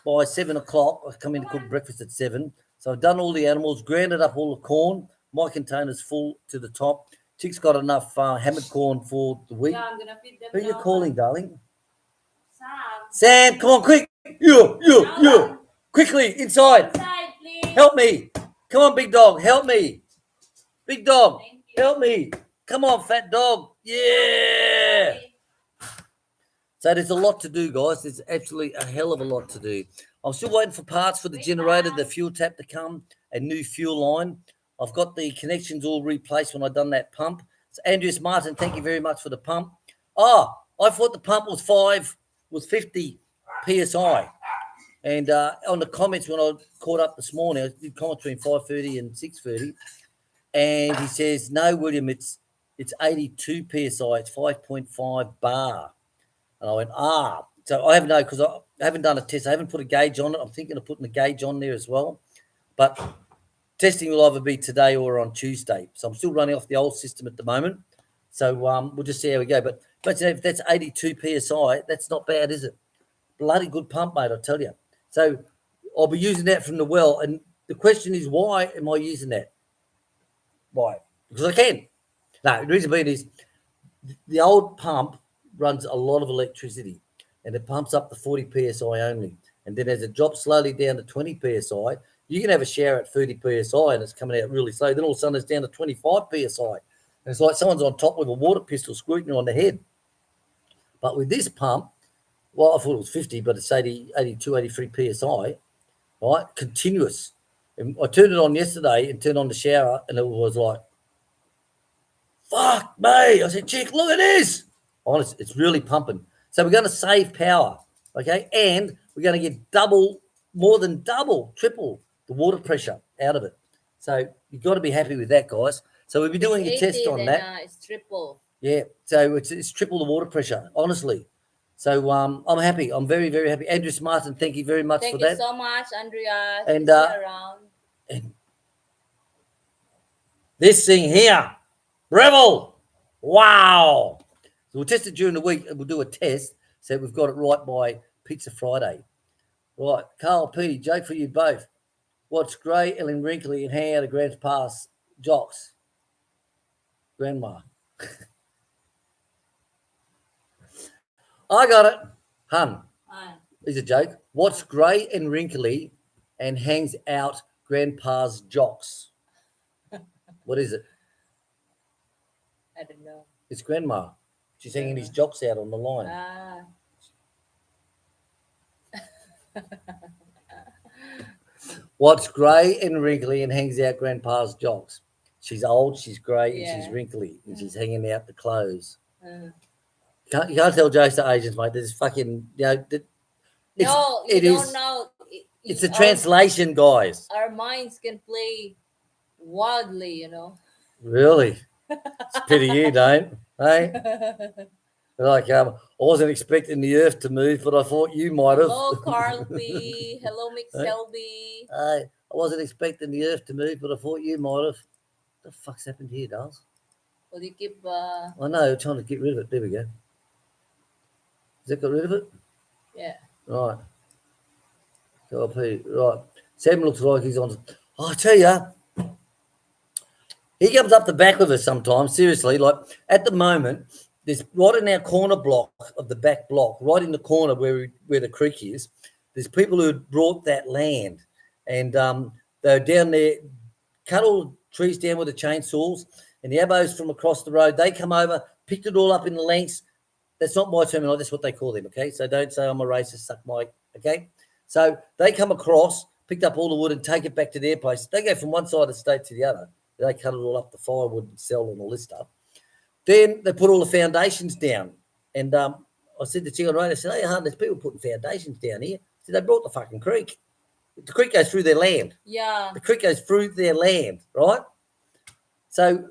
by 7 o'clock, I come in to cook breakfast at 7. So I've done all the animals, grounded up all the corn. My container's full to the top. Chick's got enough hammered corn for the week.
Yeah, I'm gonna feed them.
Who are you calling, darling?
Sam,
come on, quick. You. Quickly, inside.
Inside, please.
Help me. Come on, big dog. Help me. Big dog. Help me. Come on, fat dog. Yeah. So there's a lot to do, guys. There's absolutely a hell of a lot to do. I'm still waiting for parts for the generator, the fuel tap to come, a new fuel line. I've got the connections all replaced when I've done that pump. So Andreas Martin, thank you very much for the pump. Oh, I thought the pump was 50 PSI. And on the comments when I caught up this morning, I did comment between 5:30 and 6:30. And he says, no, William, it's 82 PSI. It's 5.5 bar. And I went, So I haven't know because I haven't done a test. I haven't put a gauge on it. I'm thinking of putting a gauge on there as well. But testing will either be today or on Tuesday. So I'm still running off the old system at the moment. So we'll just see how we go. But if that's 82 PSI, that's not bad, is it? Bloody good pump, mate, I tell you. So I'll be using that from the well. And the question is, why am I using that? Why? Because I can. No, the reason being is the old pump runs a lot of electricity and it pumps up to 40 PSI only. And then as it drops slowly down to 20 PSI, You can have a shower at 30 psi and it's coming out really slow. Then all of a sudden it's down to 25 psi. And it's like someone's on top with a water pistol squirting on the head. But with this pump, well, I thought it was 50, but it's 80, 82, 83 psi, right? Continuous. And I turned it on yesterday and turned on the shower, and it was like, fuck me. I said, Chick, look at this. Honest, it's really pumping. So we're going to save power, okay? And we're going to get more than double, triple the water pressure out of it. So you've got to be happy with that, guys. So we'll be doing a test on that.
It's triple.
Yeah, so it's triple the water pressure, honestly. So I'm happy. I'm very, very happy. Andrew Martin, thank you very much for that.
Thank you so much, Andrea.
And
around.
And this thing here, Breville, wow. So we'll test it during the week and we'll do a test so we've got it right by Pizza Friday. Right, Carl P, Jake for you both. What's grey, Ellen wrinkly, and hang out of grandpa's jocks? Grandma. I got it. Hun. It's a joke. What's grey and wrinkly and hangs out grandpa's jocks? What is it?
I don't know.
It's grandma. She's hanging his jocks out on the line. What's grey and wrinkly and hangs out grandpa's jocks? She's old, she's grey, and she's wrinkly, and she's hanging out the clothes. You can't tell jokes to Asians, mate. There's fucking, don't know. It's a translation, guys.
Our minds can play wildly,
Really? It's a pity you don't, hey? Like, I wasn't expecting the earth to move, but I thought you might have.
Hello, Carl P. Hello, Mick Selby.
I wasn't expecting the earth to move, but I thought you might have. What the fuck's happened here, dolls?
Well, you keep...
I know, I'm trying to get rid of it. There we go. Has that got rid of it?
Yeah.
Right. Carl P. Right. Sam looks like he's on... I tell you, he comes up the back with us sometimes, seriously. Like, at the moment... There's right in our corner block of the back block, right in the corner where the creek is, there's people who had brought that land and they're down there, cut all the trees down with the chainsaws, and the abos from across the road, they come over, picked it all up in the lengths. That's not my terminology, that's what they call them, okay? So don't say I'm a racist, suck my, okay? So they come across, picked up all the wood and take it back to their place. They go from one side of the state to the other. They cut it all up, the firewood and sell and all this stuff. Then they put all the foundations down. And I said to Chick and William, I said, hey, hon, there's people putting foundations down here. I said, they brought the fucking creek. The creek goes through their land.
Yeah.
The creek goes through their land, right? So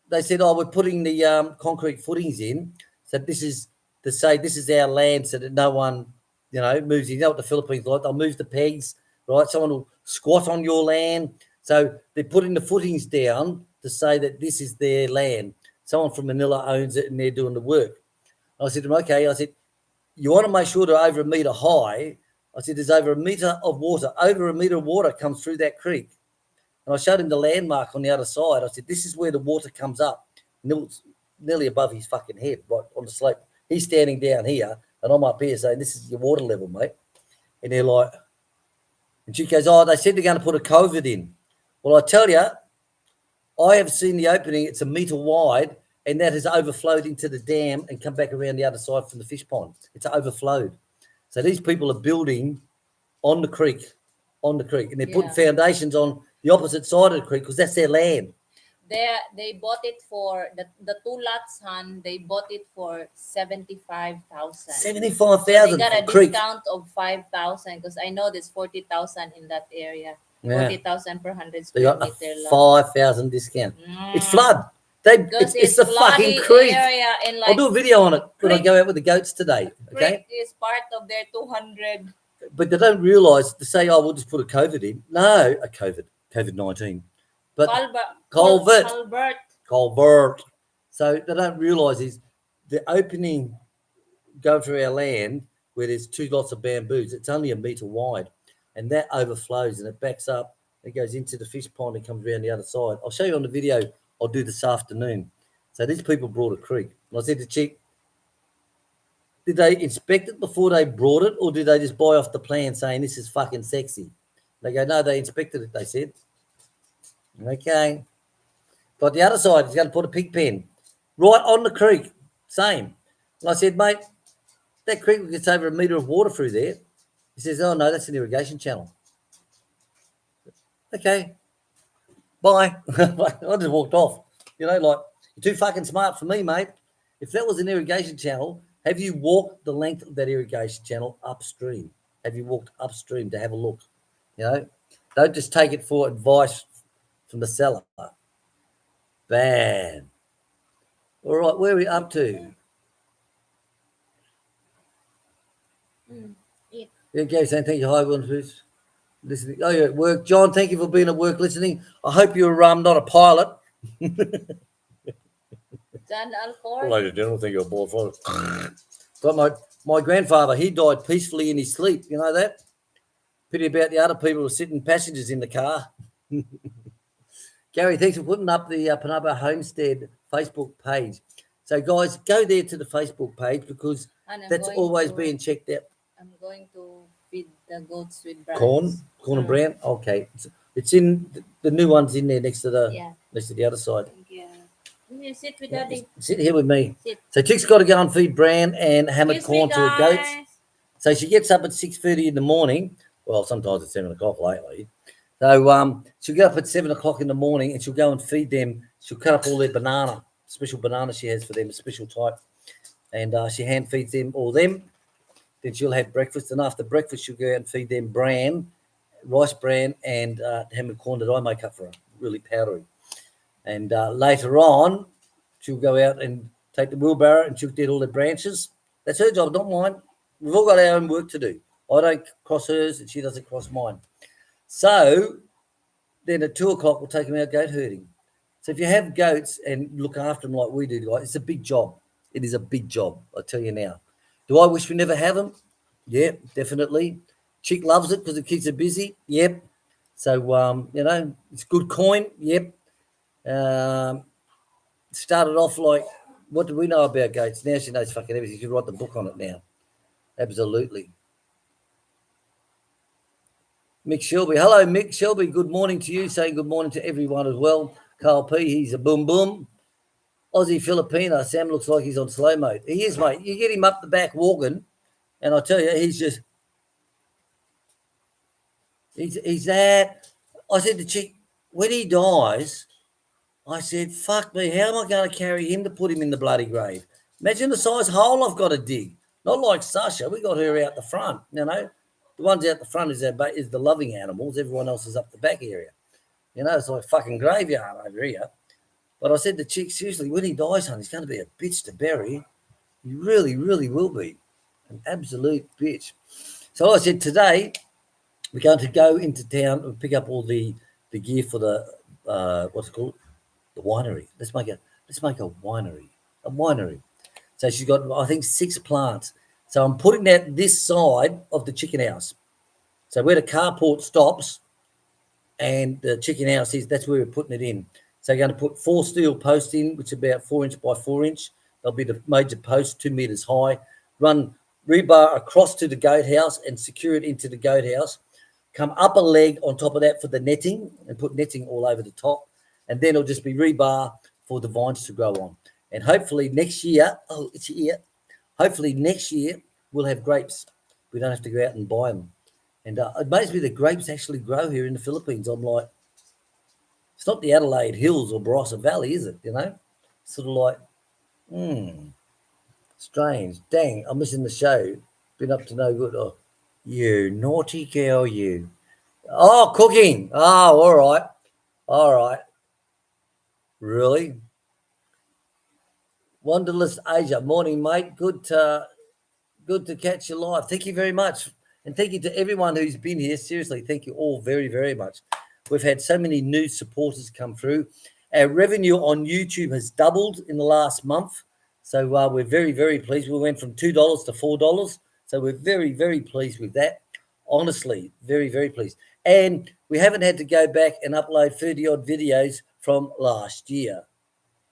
they said, oh, we're putting the concrete footings in. So this is to say this is our land so that no one, moves. You know what the Philippines like? They'll move the pegs, right? Someone will squat on your land. So they're putting the footings down to say that this is their land. Someone from Manila owns it and they're doing the work. I said to him, okay. I said, you want to make sure they're over a metre high. I said, there's over a metre of water. Over a metre of water comes through that creek. And I showed him the landmark on the other side. I said, this is where the water comes up. And it was nearly above his fucking head, right on the slope. He's standing down here and I'm up here saying, this is your water level, mate. And they're like, and she goes, oh, they said they're going to put a COVID in. Well, I tell you, I have seen the opening. It's a metre wide, and that has overflowed into the dam and come back around the other side from the fish pond. It's overflowed. So these people are building on the creek, and they're putting foundations on the opposite side of the creek because that's their land.
They bought it for the 2 lots, hon. They bought it for 75,000.
75,000.
They got a discount of 5,000 because I know there's 40,000 in that area. 40,000 per 100 square meter
lot. 5,000 discount. It's flood. It's the fucking creek.
Area in
I'll do a video on it when I go out with the goats today. Okay.
Creek is part of their 200.
But they don't realise to say, oh, we'll just put a COVID in. No, a COVID-19. But culvert. So they don't realise is the opening going through our land where there's 2 lots of bamboos. It's only a metre wide. And that overflows and it backs up. It goes into the fish pond and comes around the other side. I'll show you on the video I'll do this afternoon. So these people brought a creek. And I said to Chick, did they inspect it before they brought it or did they just buy off the plan saying this is fucking sexy? They go, no, they inspected it, they said. Okay. But the other side, he's going to put a pig pen right on the creek. Same. And I said, mate, that creek gets over a metre of water through there. He says, oh, no, that's an irrigation channel. Okay. Bye. I just walked off. You know, like, you're too fucking smart for me, mate. If that was an irrigation channel, have you walked the length of that irrigation channel upstream? Have you walked upstream to have a look? You know, don't just take it for advice from the seller. Bad. All right, where are we up to? Yeah, Gary saying thank you. Hi, everyone who's listening. Oh, you're at work. John, thank you for being at work listening. I hope you're not a pilot.
John Alford.
Ladies and gentlemen, thank you for pilot. But my grandfather, he died peacefully in his sleep. You know that? Pity about the other people who are sitting passengers in the car. Gary, thanks for putting up the Panabo Homestead Facebook page. So, guys, go there to the Facebook page because that's always being checked out.
I'm going to feed the goats with bran.
Corn and bran? Okay. It's in, the new one's in there next to the other side.
Yeah. You sit with Daddy.
Sit here with me.
Sit.
So, Chick's got to go and feed bran and hammered
Excuse me,
corn to her goats.
guys.
So, she gets up at 6:30 in the morning. Well, sometimes it's 7 o'clock lately. So she'll get up at 7 o'clock in the morning and she'll go and feed them. She'll cut up all their banana, special banana she has for them, a special type. And she hand feeds them all them. Then she'll have breakfast. And after breakfast, she'll go out and feed them bran, rice bran, and hammered corn that I make up for her, really powdery. And later on, she'll go out and take the wheelbarrow and she'll get all the branches. That's her job, not mine. We've all got our own work to do. I don't cross hers and she doesn't cross mine. So then at 2 o'clock, we'll take them out goat herding. So if you have goats and look after them like we do, guys, it's a big job. It is a big job, I tell you now. Do I wish we never have them? Yeah, definitely. Chick loves it because it keeps her busy. Yep. So, you know, it's good coin. Yep. Started off like, what do we know about goats? Now she knows fucking everything. She could write the book on it now. Absolutely. Mick Shelby. Hello, Mick Shelby. Good morning to you. Saying good morning to everyone as well. Carl P. He's a boom boom. Aussie Filipino. Sam looks like he's on slow mode. He is, mate. You get him up the back walking, and I tell you, he's just... He's that... I said to Chick, when he dies, I said, fuck me, how am I going to carry him to put him in the bloody grave? Imagine the size hole I've got to dig. Not like Sasha. We got her out the front, you know. The ones out the front is the loving animals. Everyone else is up the back area. You know, it's like fucking graveyard over here. But I said to Chick, seriously, when he dies, son, he's going to be a bitch to bury. He really, really will be. An absolute bitch. So I said today, we're going to go into town and pick up all the gear for the, what's it called? The winery. Let's make a winery. A winery. So she's got, I think, 6 plants. So I'm putting that this side of the chicken house. So where the carport stops and the chicken house is, that's where we're putting it in. So you're going to put 4 steel posts in, which is about 4 inch by 4 inch. They'll be the major posts, 2 meters high. Run rebar across to the goat house and secure it into the goat house. Come up a leg on top of that for the netting and put netting all over the top. And then it'll just be rebar for the vines to grow on. And hopefully next year, it's here. Hopefully next year we'll have grapes. We don't have to go out and buy them. And it amazes me that grapes actually grow here in the Philippines. I'm like, it's not the Adelaide Hills or Barossa Valley, is it? You know, sort of like, strange. Dang, I'm missing the show. Been up to no good. Oh, you naughty girl, you. Oh, cooking. Oh, all right. All right. Really? Wanderlust Asia. Morning, mate. Good to catch you live. Thank you very much. And thank you to everyone who's been here. Seriously, thank you all very, very much. We've had so many new supporters come through. Our revenue on YouTube has doubled in the last month. So we're very, very pleased. We went from $2 to $4. So we're very, very pleased with that. Honestly, very, very pleased. And we haven't had to go back and upload 30-odd videos from last year.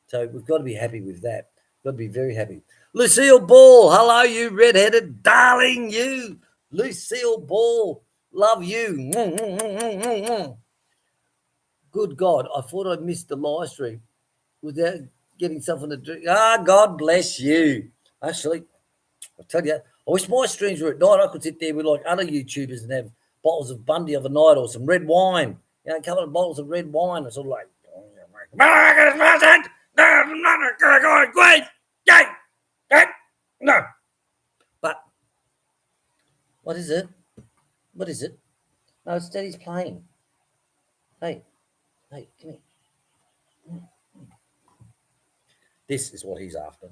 So we've got to be happy with that. Got to be very happy. Lucille Ball, hello, you red-headed darling, you. Lucille Ball, Love you. Good God, I thought I missed the live stream without getting something to drink. God bless you. Actually, I tell you, I wish my streams were at night. I could sit there with like other YouTubers and have bottles of Bundy overnight or some red wine. You know, a couple of bottles of red wine. It's sort of like, no. But what is it? What is it? No, it's Daddy's playing. Hey, come here. This is what he's after.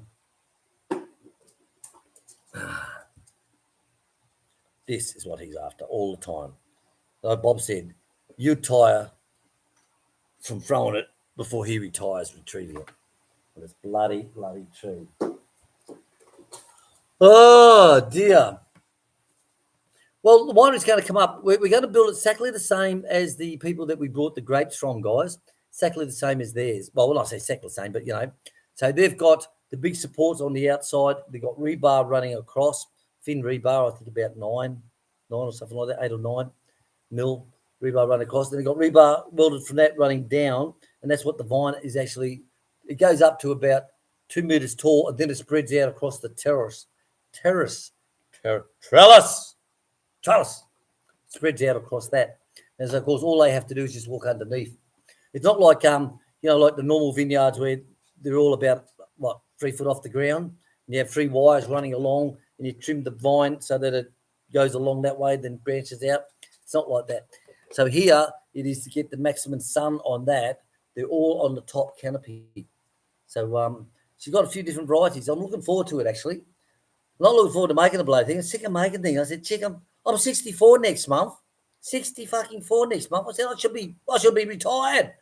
This is what he's after all the time. Like Bob said, you tire from throwing it before he retires retrieving it. But it's bloody true. Oh, dear. Well, the winery's going to come up. We're going to build exactly the same as the people that we brought the grapes from, guys. Exactly the same as theirs. Well, when I say exactly the same, but, you know. So they've got the big supports on the outside. They've got rebar running across. Thin rebar, I think about 9 or something like that, 8 or 9 mil rebar running across. Then they've got rebar welded from that running down. And that's what the vine is actually. It goes up to about 2 meters tall, and then it spreads out across the trellis. Spreads out across that. And so, of course, all they have to do is just walk underneath. It's not like, like the normal vineyards where they're all about, 3 foot off the ground. And you have 3 wires running along, and you trim the vine so that it goes along that way, then branches out. It's not like that. So here, it is to get the maximum sun on that. They're all on the top canopy. So she's got a few different varieties. I'm looking forward to it, actually. I'm not looking forward to making a bloody thing. I'm sick of making things. I said, Chick, I'm 64 next month. 64 next month. I said, I should be retired.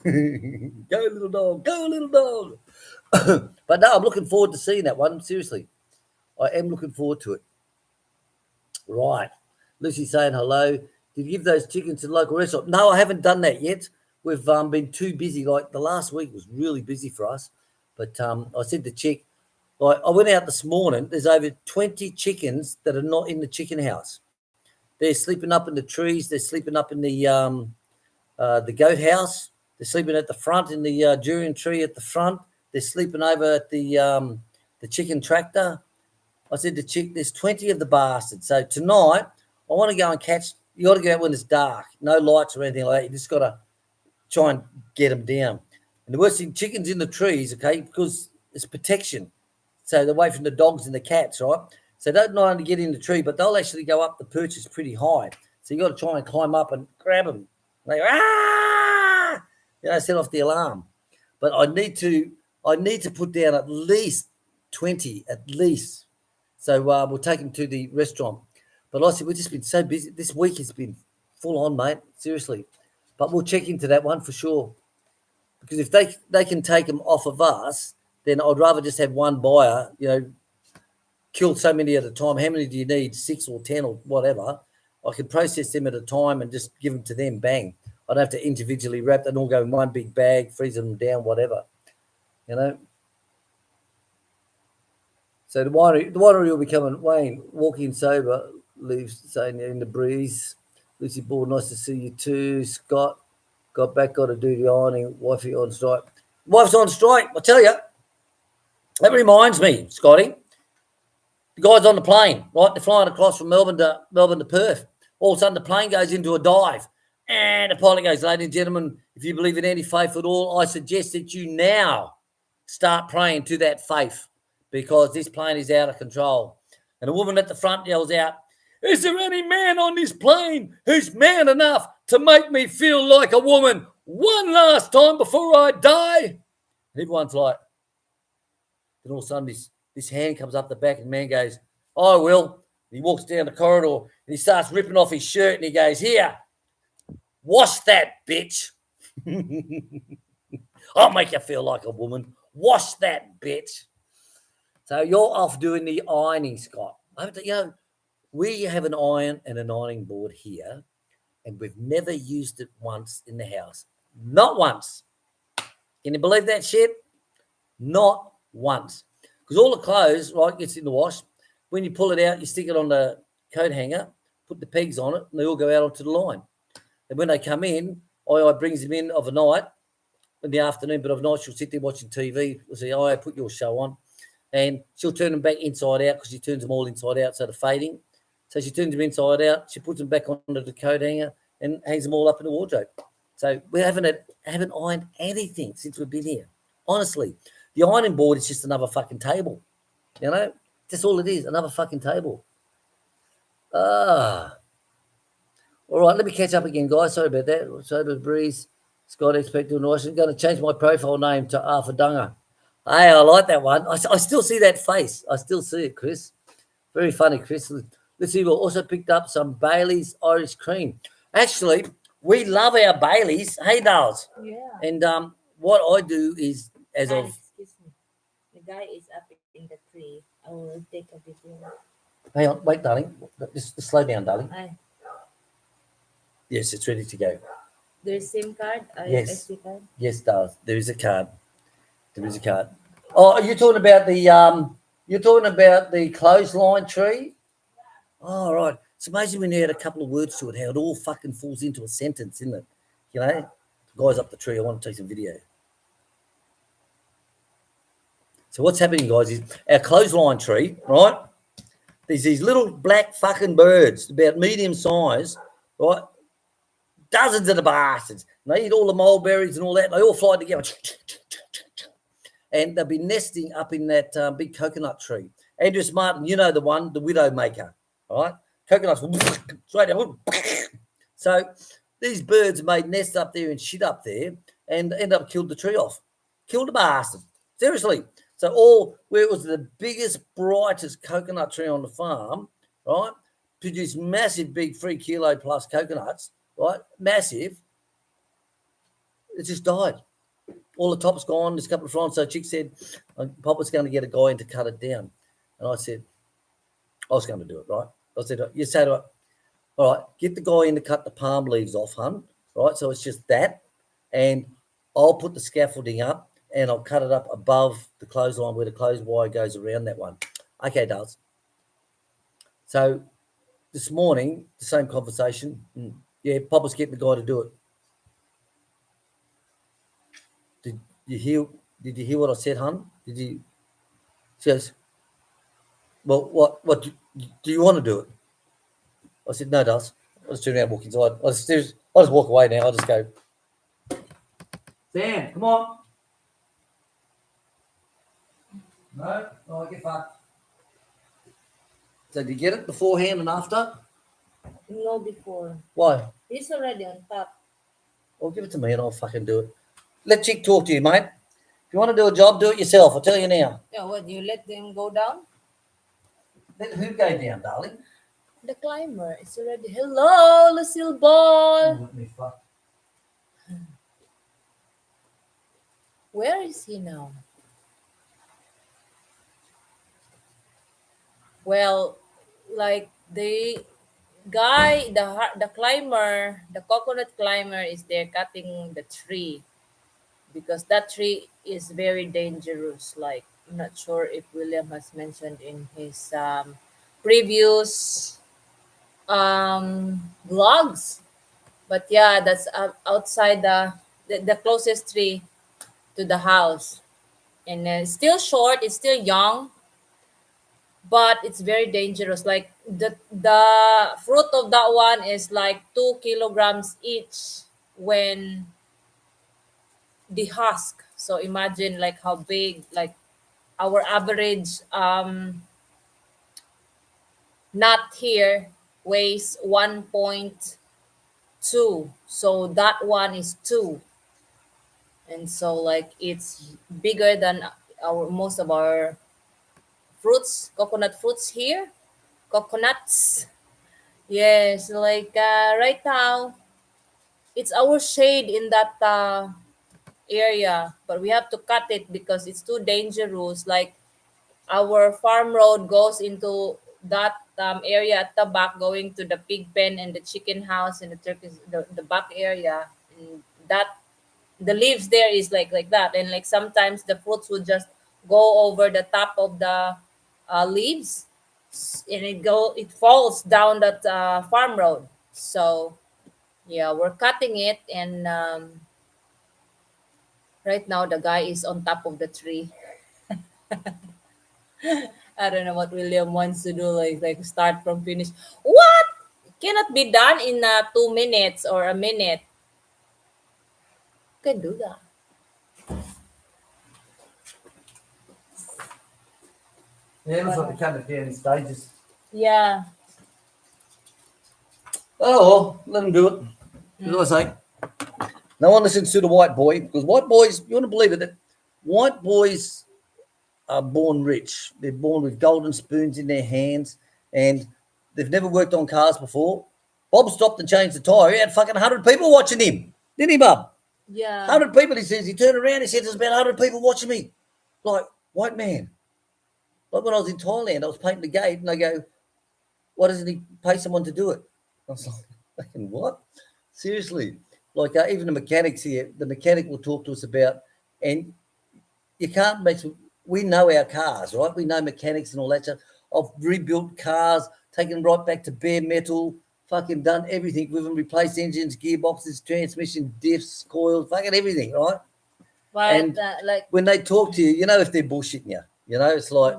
Go, little dog. Go, little dog. But no, I'm looking forward to seeing that one. Seriously. I am looking forward to it. Right. Lucy saying hello. Did you give those chickens to the local restaurant? No, I haven't done that yet. We've been too busy. Like the last week was really busy for us. But I said to Chick, like I went out this morning, there's over 20 chickens that are not in the chicken house. They're sleeping up in the trees. They're sleeping up in the goat house. They're sleeping at the front in the durian tree at the front. They're sleeping over at the chicken tractor. I said to Chick, there's 20 of the bastards. So tonight, I want to go and catch. You got to go out when it's dark, no lights or anything like that. You just got to try and get them down. And the worst thing, chickens in the trees, okay, because it's protection. So they're away from the dogs and the cats, right? So they don't not only get in the tree, but they'll actually go up the perches pretty high. So you got to try and climb up and grab them. They go, set off the alarm. But I need to put down at least 20, at least. So we'll take them to the restaurant. But like I said, we've just been so busy. This week has been full on, mate. Seriously. But we'll check into that one for sure. Because if they can take them off of us, then I'd rather just have one buyer, kill so many at a time. How many do you need? 6 or 10 or whatever. I can process them at a time and just give them to them, bang. I don't have to individually wrap them all, go in one big bag, freeze them down, whatever. So the winery will be coming. Wayne, walking sober, leaves saying in the breeze. Lucy Ball, nice to see you too. Scott, got back, got to do the ironing. Wifey on strike. Wife's on strike, I tell you. That reminds me, Scotty. The guys on the plane, right? They're flying across from Melbourne to Perth. All of a sudden, the plane goes into a dive. And the pilot goes, ladies and gentlemen, if you believe in any faith at all, I suggest that you now start praying to that faith because this plane is out of control. And a woman at the front yells out, is there any man on this plane who's man enough to make me feel like a woman one last time before I die? And everyone's like, then all of a sudden this hand comes up the back and the man goes, I will. And he walks down the corridor and he starts ripping off his shirt and he goes, here, wash that, bitch. I'll make you feel like a woman. Wash that, bitch. So you're off doing the ironing, Scott. We have an iron and an ironing board here, and we've never used it once in the house. Not once. Can you believe that shit? Not once. Because all the clothes, right, gets in the wash. When you pull it out, you stick it on the coat hanger. put the pegs on it, and they all go out onto the line. And when they come in, I brings them in of a night in the afternoon, but of night she'll sit there watching TV. We'll say, I put your show on. And she'll turn them back inside out because she turns them all inside out, so they're fading. So she turns them inside out, she puts them back onto the coat hanger and hangs them all up in the wardrobe. So we haven't ironed anything since we've been here. Honestly, the ironing board is just another fucking table. You know, that's all it is, another fucking table. All right, let me catch up again, guys. Sorry about that. Sober Breeze, Scott Expected Noise. I'm going to change my profile name to Arthur Dunga. Hey, I like that one. I still see that face. I still see it, Chris. Very funny, Chris. Let's see. We also picked up some Bailey's Irish Cream. Actually, we love our Baileys. Hey, Dales.
Yeah.
And what I do is, as of...
Excuse me. The guy is up in the tree. I will take a video.
Hang on. Wait, darling. Just slow down, darling.
Aye.
Yes, it's ready to go.
There's SIM card?
Yes.
SD card?
Yes, Dales. There is a card. There is a card. Oh, are you talking about the clothesline tree? Oh, right. It's amazing when you add a couple of words to it, how it all fucking falls into a sentence, isn't it? You know, the guy's up the tree. I want to take some video. So what's happening, guys, is our clothesline tree, right? There's these little black fucking birds, about medium size, right? Dozens of the bastards. And they eat all the mulberries and all that. They all fly together. And they'll be nesting up in that big coconut tree. Andrew Martin, you know the one, the widow maker, right? Coconuts straight down. So these birds made nests up there and shit up there and end up killed the tree off. Killed the bastard. Seriously. So where it was the biggest, brightest coconut tree on the farm, right? Produced massive, big 3 kilo plus coconuts, right? Massive. It just died. All the top's gone. There's a couple of fronds. So Chick said, Papa's going to get a guy in to cut it down. And I said, I was going to do it, right? I said, you say to her, all right, get the guy in to cut the palm leaves off, hun, right? So it's just that. And I'll put the scaffolding up and I'll cut it up above the clothesline where the clothes wire goes around that one. Okay, Dales. So this morning, the same conversation. Yeah, Papa's getting the guy to do it. Did you hear what I said, hun? Did you? She goes, well, what do you want to do it? I said, no, Dales. I just turn around and walk inside. I just walk away now. I just go, Sam, come on. No, I get fucked. So did you get it beforehand and after?
No, before.
Why?
It's already on top.
Well, give it to me and I'll fucking do it. Let Chick talk to you, mate. If you want to do a job, do it yourself. I'll tell you now.
Yeah, what, you let them go down?
Let who go down, darling?
The climber. It's already, hello, Lucille Ball.
Let me fuck.
Where is he now? Well, like the guy, the climber, the coconut climber is there cutting the tree because that tree is very dangerous. Like, I'm not sure if William has mentioned in his previous vlogs, but yeah, that's outside the closest tree to the house, and it's still short. It's still young, but it's very dangerous. Like the fruit of that one is like 2 kilograms each when the husk. So imagine like how big, like our average nut here weighs 1.2. So that one is 2. And so like it's bigger than our most of our fruits, coconut fruits here. Coconuts. Yes, like right now, it's our shade in that area, but we have to cut it because it's too dangerous. Like our farm road goes into that area at the back, going to the pig pen and the chicken house and the turkey, the back area. And that the leaves there is like that, and like sometimes the fruits would just go over the top of the leaves. and it falls down that farm road. So yeah, we're cutting it, and right now the guy is on top of the tree. I don't know what William wants to do, like start from finish. What cannot be done in 2 minutes or a minute? Can do that.
Yeah, it looks like they're cutting it down in stages.
Yeah.
Oh, well, let them do it. As I say, no one listens to the white boy because white boys, you want to believe it, that white boys are born rich. They're born with golden spoons in their hands and they've never worked on cars before. Bob stopped and changed the tyre. He had fucking 100 people watching him. Didn't he, Bob?
Yeah.
100 people, he says. He turned around, he said, there's about 100 people watching me. Like, white man. Like when I was in Thailand, I was painting the gate and they go, why doesn't he pay someone to do it? I was like, fucking what? Seriously. Like even the mechanics here, the mechanic will talk to us about, and you can't mix, we know our cars, right? We know mechanics and all that stuff. I've rebuilt cars, taken them right back to bare metal, fucking done everything with them, replaced engines, gearboxes, transmission, diffs, coils, fucking everything, right?
But
And when they talk to you, you know if they're bullshitting you. You know, it's like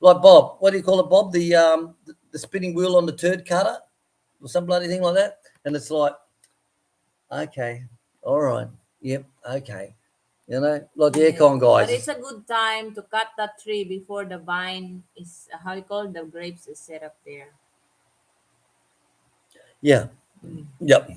Bob, what do you call it, Bob? The spinning wheel on the turd cutter or some bloody thing like that. And it's like, okay, all right, yep, okay. You know, like the aircon guys.
But it's a good time to cut that tree before the vine is, how you call it, the grapes is set up there.
Yeah. Yep.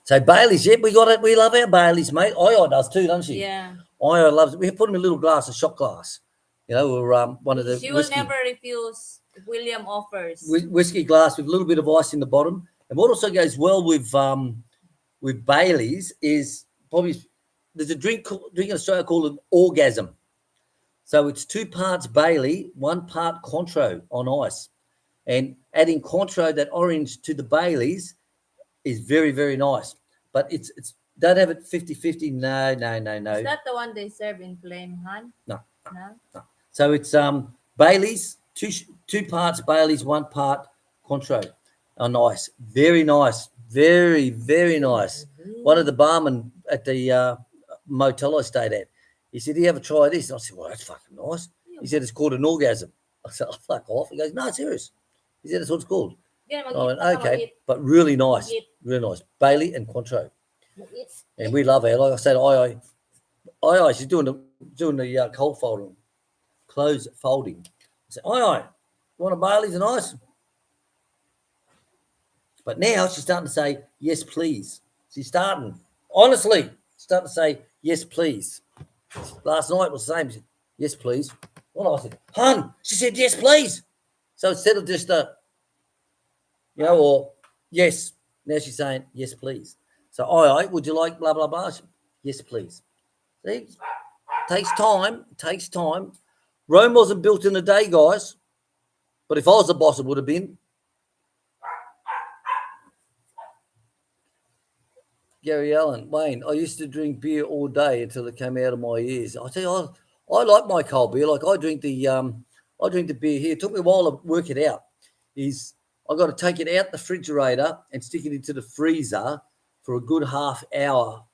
So Baileys, yeah, we got it. We love our Baileys, mate. Io does too, doesn't she?
Yeah.
Io loves it. We put them in a little glass, a shot glass. You know, or one of the
She
whiskey,
will never refuse if William offers.
whiskey glass with a little bit of ice in the bottom. And what also goes well with Baileys is probably there's a drink in Australia called an orgasm. So it's 2 parts Bailey, 1 part Cointreau on ice. And adding Cointreau, that orange, to the Baileys is very, very nice. But it's don't have it 50-50. No.
Is that the one they serve in Flame, Han?
No.
No?
So it's Baileys, two parts Baileys, 1 part Cointreau on ice. Very nice. Very, very nice. One of the barmen at the motel I stayed at, he said, do you ever try this? And I said, well, that's fucking nice. He said, it's called an orgasm. I said, oh, fuck off. He goes, no, serious. He said, that's what it's called.
Yeah,
I went, okay, but really nice. Really nice. Bailey and Cointreau. And we love it. Like I said, I she's doing the cold folding, clothes folding. I said, you want a Bailey's and ice? But now she's starting to say, yes, please. She's starting, honestly, starting to say, yes, please. Last night was the same. She said, yes, please. Well, I said, hun, she said, yes, please. So instead of just or yes, now she's saying, yes, please. So, would you like blah, blah, blah? Said, yes, please. See, takes time. Rome wasn't built in a day, guys. But if I was the boss, it would have been. Gary Allen, Wayne, I used to drink beer all day until it came out of my ears. I tell you, I like my cold beer. Like I drink the beer here. It took me a while to work it out. I got to take it out the refrigerator and stick it into the freezer for a good half hour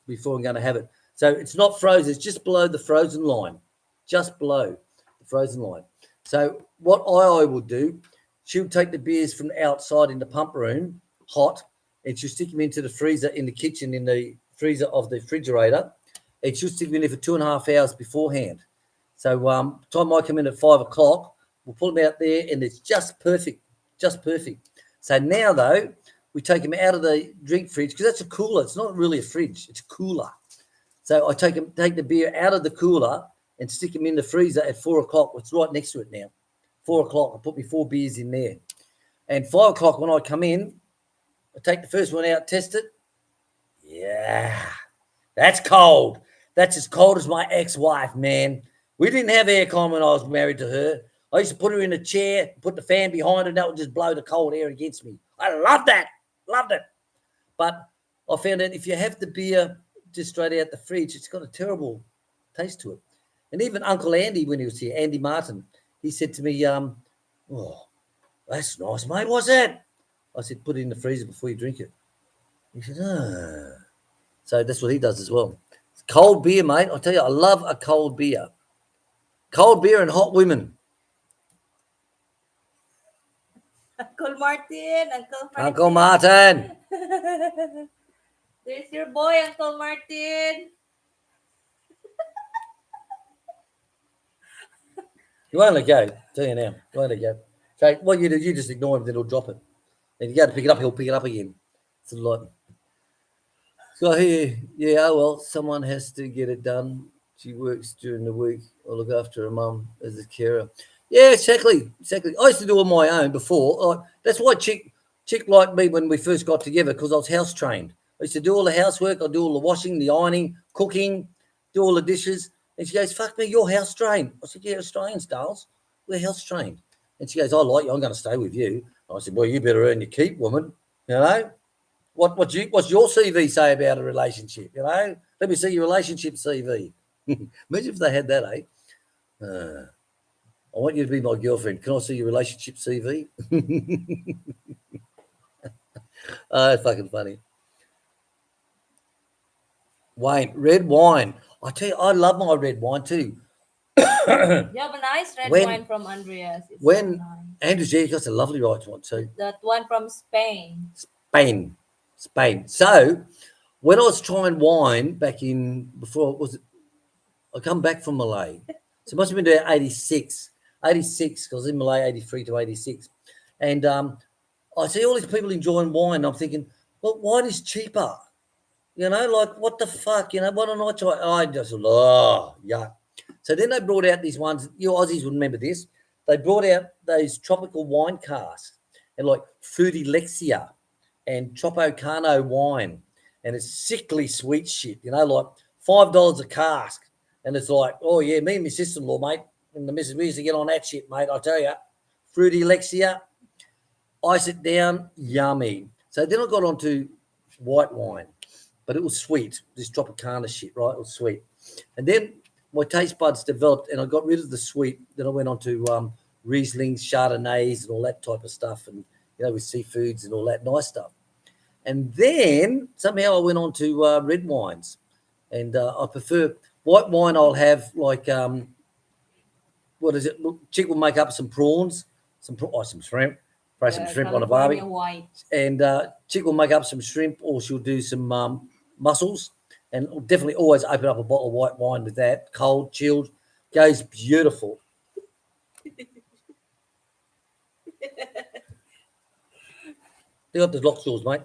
before I'm going to have it. So it's not frozen. It's just below the frozen line. Just below the frozen line. So what I will do, she'll take the beers from outside in the pump room, hot, and she'll stick them into the freezer in the kitchen, in the freezer of the refrigerator. And she'll stick them in there for 2.5 hours beforehand. So time I come in at 5 o'clock, we'll pull them out there and it's just perfect. Just perfect. So now, though, we take them out of the drink fridge because that's a cooler. It's not really a fridge. It's a cooler. So I take the beer out of the cooler and stick them in the freezer at 4 o'clock. It's right next to it now. 4 o'clock. I put me 4 beers in there. And 5 o'clock when I come in, I take the first one out, test it. Yeah, that's cold. That's as cold as my ex-wife, man. We didn't have aircon when I was married to her. I used to put her in a chair, put the fan behind her, and that would just blow the cold air against me. I loved that. Loved it. But I found out if you have the beer just straight out the fridge, it's got a terrible taste to it. And even Uncle Andy, when he was here, Andy Martin, he said to me, "Oh, that's nice, mate. What's that?" I said, "Put it in the freezer before you drink it." He said, "Ah." So that's what he does as well. Cold beer, mate. I tell you, I love a cold beer. Cold beer and hot women.
Uncle Martin,
Uncle Martin.
There's your boy, Uncle Martin.
You won't let go. Tell you now, you won't let go. So what you do, you just ignore him, then he'll drop it. And you go to pick it up, he'll pick it up again. It's a lot. So here, yeah, well, someone has to get it done. She works during the week. I'll look after her mum as a carer. Yeah, exactly. I used to do it on my own before. That's why Chick liked me when we first got together, because I was house trained. I used to do all the housework. I do all the washing, the ironing, cooking, do all the dishes. And she goes, "Fuck me, you're house trained." I said, "Yeah, Australians, Dales, we're house trained." And she goes, "I like you. I'm going to stay with you." I said, "Well, you better earn your keep, woman. You know, what's your CV say about a relationship? You know, let me see your relationship CV." Imagine if they had that, eh? I want you to be my girlfriend. Can I see your relationship CV? Oh, it's fucking funny. Wayne, red wine. I tell you, I love my red wine too.
You have a nice red wine from Andreas. It's so
When
nice.
Andrew's here, he got a lovely white one too.
That one from Spain.
Spain. So when I was trying wine back in before, was it? I come back from Malay, so it must have been about 86, because I was in Malay 83 to 86, and I see all these people enjoying wine. And I'm thinking, well, wine is cheaper. You know, like what the fuck? You know, why don't I try? I just yeah. So then they brought out these ones. You Aussies would remember this. They brought out those tropical wine casks and like Fruity Lexia and Tropicano wine, and it's sickly sweet shit. You know, like $5 a cask, and it's like, oh yeah, me and my sister-in-law, mate, and the missus, we used to get on that shit, mate. I tell you, Fruity Lexia, ice it down, yummy. So then I got onto white wine, but it was sweet. This Tropicana shit, right? It was sweet. And then my taste buds developed, and I got rid of the sweet. Then I went on to Rieslings, Chardonnays, and all that type of stuff, and with seafoods and all that nice stuff. And then somehow I went on to red wines, and I prefer white wine. I'll have like what is it? Look, Chick will make up some prawns, some shrimp, throw some shrimp on a barbie,
white.
and Chick will make up some shrimp, or she'll do some mussels, and definitely always open up a bottle of white wine with that, cold, chilled, goes beautiful. They got the lock stores, mate.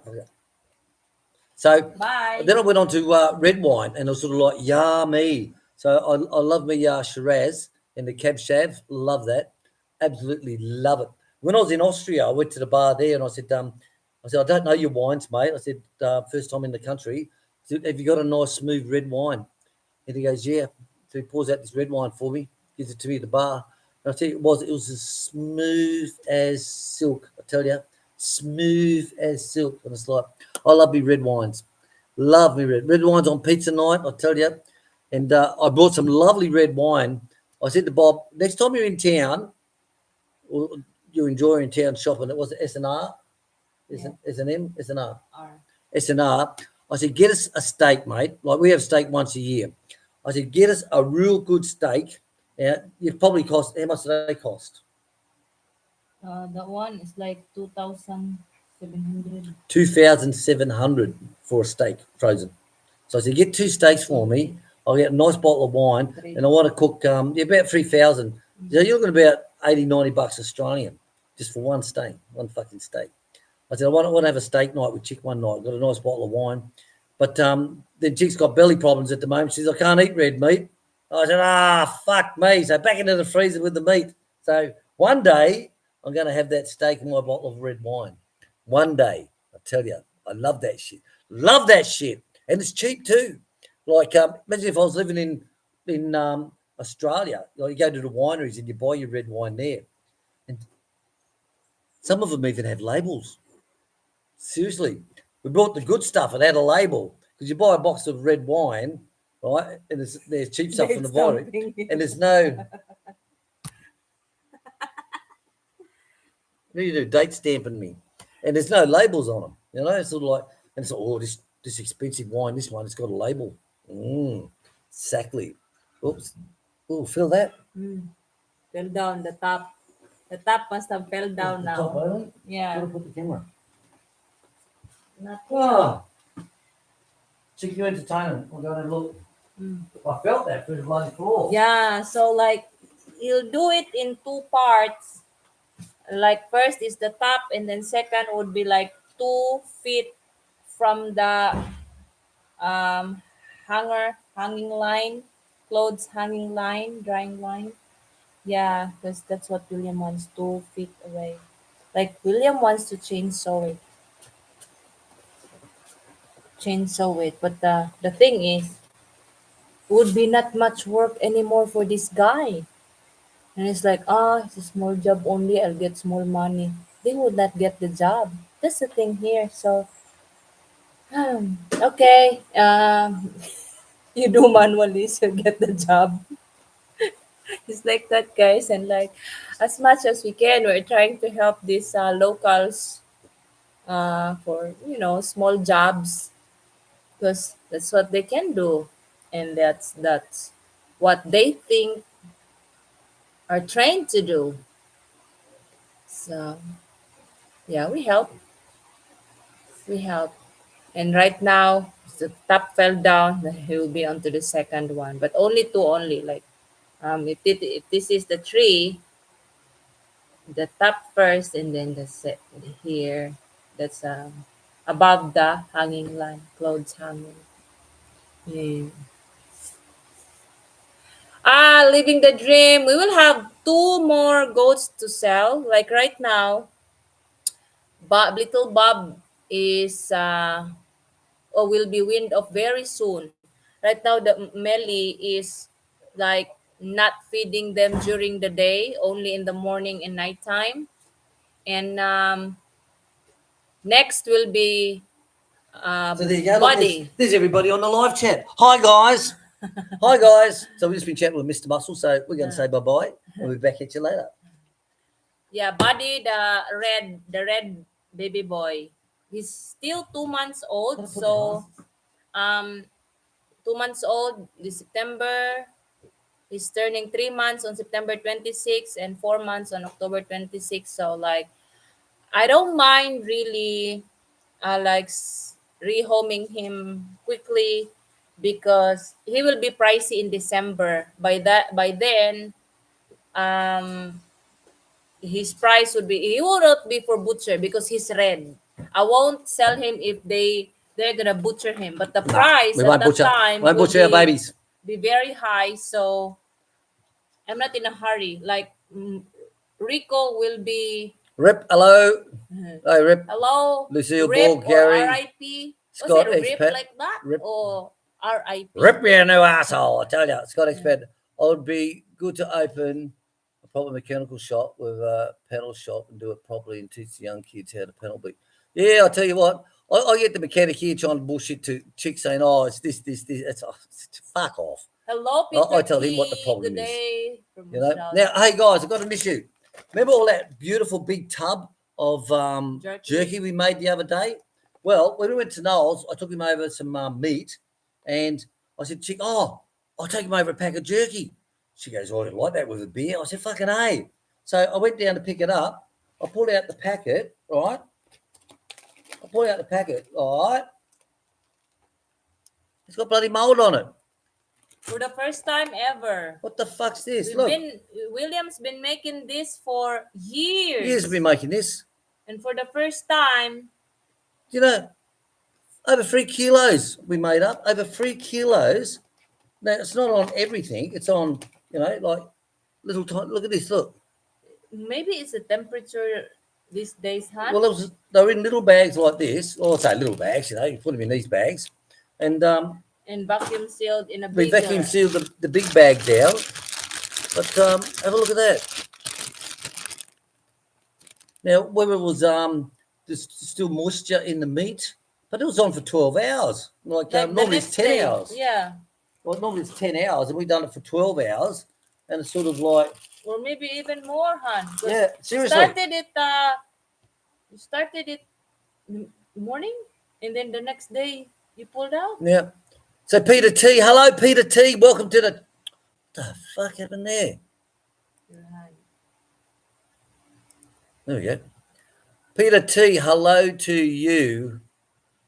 So
Bye.
then I went on to red wine, and I was sort of like, yummy. So I love me Shiraz and the Cab Sav. Love that. Absolutely love it. When I was in Austria, I went to the bar there, and I said, I don't know your wines, mate. I said, first time in the country. I said, have you got a nice smooth red wine? And he goes, yeah. So he pours out this red wine for me, gives it to me at the bar. And I tell you, it was as smooth as silk. I tell you, smooth as silk. And it's like, I love me red wines. Love me red wines on pizza night, I tell you. And I brought some lovely red wine. I said to Bob, next time you're in town, or you enjoy in town shopping, it was S&R, S&M, S&R, S&R. I said, get us a steak, mate. Like we have steak once a year. I said, get us a real good steak. It probably cost, how much do they cost?
That one is like 2,700.
2,700 for a steak, frozen. So I said, get 2 steaks for me. I'll get a nice bottle of wine, and I want to cook about 3,000. So you're looking at about $80-90 Australian just for one steak, one fucking steak. I said, I want to have a steak night with Chick one night. Got a nice bottle of wine. But then Chick's got belly problems at the moment. She says, I can't eat red meat. I said, fuck me. So back into the freezer with the meat. So one day I'm going to have that steak and my bottle of red wine. One day, I tell you, I love that shit. Love that shit. And it's cheap too. Like, imagine if I was living in Australia. You go to the wineries and you buy your red wine there. And some of them even have labels. Seriously. We brought the good stuff and had a label. Because you buy a box of red wine, right? And there's cheap stuff from the winery. And there's no... What do you do? Date stamping me, and there's no labels on them. You know, it's sort of like, and it's like, oh, this expensive wine, this one, it's got a label. Exactly. Oops. Oh, feel that?
Fell down the top. The top must have fell down
The top
now.
only.
Yeah.
Gotta put the camera.
Not
Ah, Check your entertainment. We're going to look. I felt that through the bloody floor.
Yeah, so like you'll do it in two parts. Like first is the top, and then second would be like 2 feet from the um hanging line, clothes hanging line, drying line. Yeah, because that's what William wants, 2 feet away. Like William wants to chainsaw it, but the thing is, it would be not much work anymore for this guy. And it's like, it's a small job only, I'll get small money. They would not get the job. That's the thing here. So, okay, you do manually, so get the job. It's like that, guys. And like, as much as we can, we're trying to help these locals for, small jobs because that's what they can do. And that's what they think are trained to do. So, yeah, we help. And right now, the top fell down, then he will be onto the second one. But only two only. Like, if this is the tree, the top first, and then the set here. That's above the hanging line, clothes hanging. Yeah. Living the dream. We will have two more goats to sell. Like right now, little Bob is or will be weaned off very soon. Right now, the Melly is like not feeding them during the day, only in the morning and nighttime. And next will be
So there you go. Look,
Buddy.
there's everybody on the live chat. Hi, guys. Hi, guys. So we've just been chatting with Mr. Muscle, so we're going to say bye-bye. We'll be back at you later.
Yeah, Buddy, the red baby boy. He's still 2 months old. So 2 months old this September. He's turning 3 months on September 26th and 4 months on October 26th. So like I don't mind really rehoming him quickly because he will be pricey in December. By then, um his price would be he will not be for butcher because he's red. I won't sell him if they're gonna butcher him. But the price
We
at
won't
that
butcher.
time
Won't
will
butcher our babies.
be very high. So I'm not in a hurry. Like Rico will be
Rip, hello. Hey, Rip.
hello,
Lucille
RIP
Ball,
or
Gary.
RIP. Was
Scott
it RIP
Expat.
like that
Rip.
or RIP?
Rip me a new asshole, I tell you. Scott Expat. I would be good to open a proper mechanical shop with a pedal shop and do it properly and teach the young kids how to pedal beat. Yeah, I'll tell you what. I get the mechanic here trying to bullshit to chicks saying, oh, it's this. It's fuck off.
Hello, Peter.
I tell him what the problem
Good
is.
day from
You know.
Australia.
Now, hey guys, I've got an issue. Remember all that beautiful big tub of
Jerky.
jerky we made the other day? Well, when we went to Noel's, I took him over some meat, and I said, "Chick, I'll take him over a pack of jerky." She goes, "Oh, I didn't like that with a beer." I said, "Fucking A." So I went down to pick it up. I pulled out the packet, right? Right? It's got bloody mold on it.
For the first time ever.
What the fuck's this? Look,
William's been making this for years.
years have been making this.
And for the first time,
You know, over 3 kilos we made up. Over 3 kilos. Now, it's not on everything. It's on, like little tiny. Look at this. Look.
maybe it's the temperature these days, huh?
Well, they were in little bags like this. Or say little bags, you put them in these bags. And
vacuum sealed in a
we
bigger.
vacuum sealed the big bag down. But have a look at that. Now, whether it was there's still moisture in the meat, but it was on for 12 hours. Like
the
normally it's
next
10
day.
hours.
Yeah.
Well, normally it's 10 hours, and we've done it for 12 hours. and it's sort of like,
or maybe even more, Han. 'Cause
yeah, seriously.
You started it in the morning, and then the next day you pulled out.
Yeah. So Peter T, hello Peter T, welcome to the. What the fuck happened there?
Your hand.
There we go. Peter T, hello to you.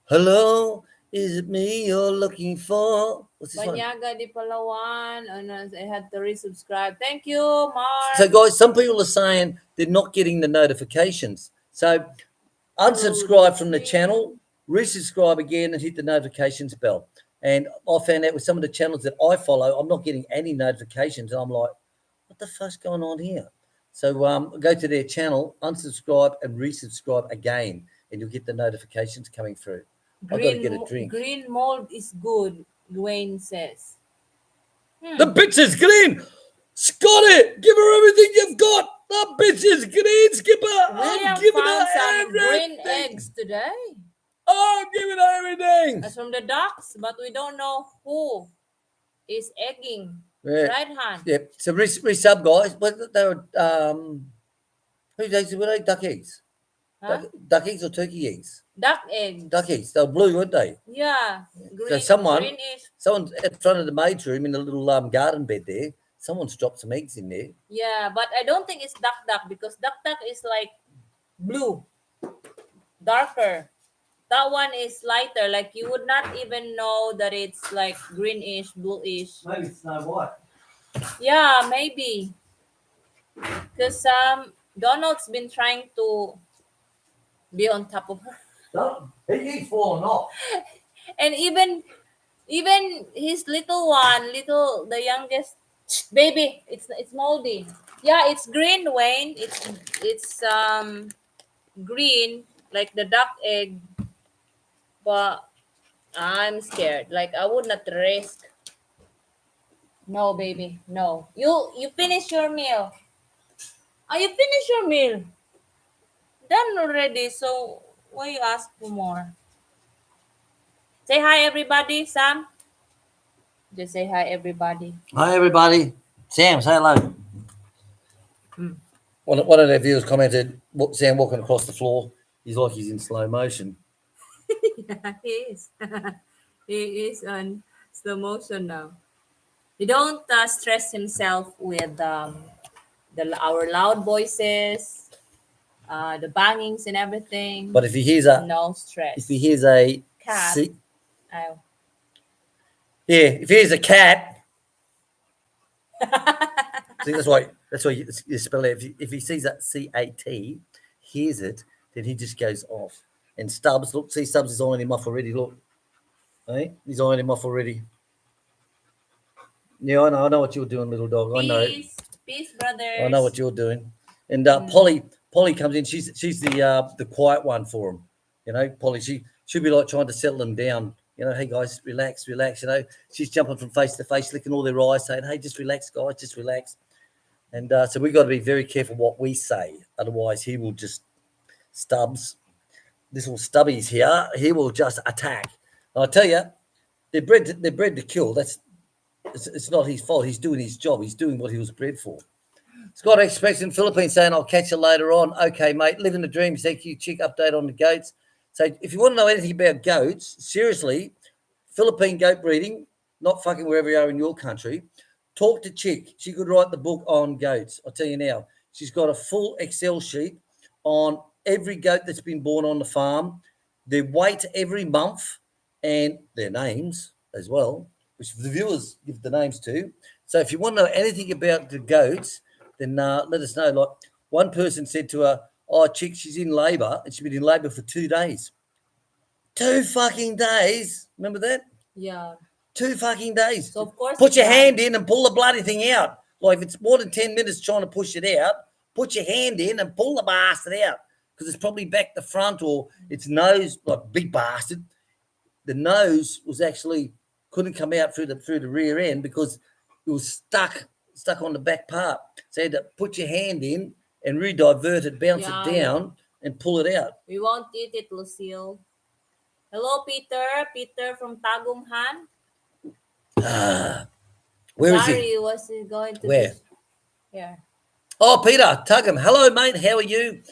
Hello, is it me you're looking for? What's this one?
Banyaga di Palawan. I had to resubscribe. Thank you, Mark.
So guys, some people are saying they're not getting the notifications. So unsubscribe from the channel, resubscribe again, and hit the notifications bell. And I found out with some of the channels that I follow, I'm not getting any notifications, and I'm like, what the fuck's going on here? So go to their channel, unsubscribe, and resubscribe again, and you'll get the notifications coming through. I've got to get a drink.
Green mold is good, Dwayne says.
The bitch is green. Scotty, give her everything you've got. The bitch is green, Skipper.
William
I'm giving
found
her
some
everything.
green eggs today.
I'm giving her everything.
That's from the ducks, but we don't know who is egging.
Yeah.
Right, Han?
Yep. So resub, guys. But they were whose eggs were they? Duck eggs.
Huh?
Duck eggs or turkey eggs?
Duck eggs.
Duck eggs. They were blue, weren't they?
Yeah.
So someone
greenish.
at front of the maid's room in the little garden bed there, someone's dropped some eggs in there.
Yeah, but I don't think it's duck because duck is like blue, darker. That one is lighter. Like you would not even know that it's like greenish, bluish.
Maybe it's Snow White.
Yeah, maybe. Because Donald's been trying to be on top of her.
No, he's fallen off.
And even his little one, the youngest baby, it's moldy. Yeah, it's green, Wayne. It's green like the duck egg, but I'm scared. Like I would not risk. No, baby, no. You finish your meal. Oh, you finish your meal. Done already. So why you ask for more? Say hi, everybody, Sam. Just say hi, everybody.
Hi, everybody. Sam, say hello. One of their viewers commented, Sam walking across the floor, he's like he's in slow motion.
Yeah, he is. He is on slow motion now. He don't stress himself with our loud voices, the bangings and everything.
But if he hears
no stress.
If he hears a
cat,
if he hears a cat, see that's why you spell it. If he sees that CAT, hears it, then he just goes off. And Stubbs, look, see Stubbs is eyeing him off already. Look, hey, he's eyeing him off already. Yeah, I know what you're doing, little dog. I know.
Peace, brothers.
I know what you're doing. And Polly comes in. She's the quiet one for him. You know, Polly. She'll be like trying to settle them down. You know, hey guys, relax. You know, she's jumping from face to face, licking all their eyes, saying, "Hey, just relax, guys, just relax." And so we got to be very careful what we say, otherwise he will just Stubbs. This little Stubbies here, he will just attack. And I tell you, they're bred to kill. It's not his fault. He's doing his job. He's doing what he was bred for. Scott Express in Philippines saying, I'll catch you later on. Okay, mate. Living the dream. Thank you. Chick update on the goats. So if you want to know anything about goats, seriously, Philippine goat breeding, not fucking wherever you are in your country, talk to Chick. She could write the book on goats. I'll tell you now. She's got a full Excel sheet on every goat that's been born on the farm, their weight every month, and their names as well, which the viewers give the names to. So if you want to know anything about the goats, then let us know. Like one person said to her, "Oh, Chick, she's in labour, and she's been in labour for 2 days." 2 fucking days. Remember that?
Yeah.
2 fucking days.
So of course,
put your hand in and pull the bloody thing out. Like if it's more than 10 minutes trying to push it out, put your hand in and pull the bastard out, because it's probably back the front or its nose, like big bastard. The nose was actually couldn't come out through the rear end because it was stuck on the back part. So you had to put your hand in and re-divert it, bounce it down, and pull it out.
We won't eat it, Lucille. Hello, Peter. Peter from Tagumhan.
Where is he?
Gary was he going to?
Where?
Yeah.
Oh, Peter, Tuggum. Hello, mate. How are you?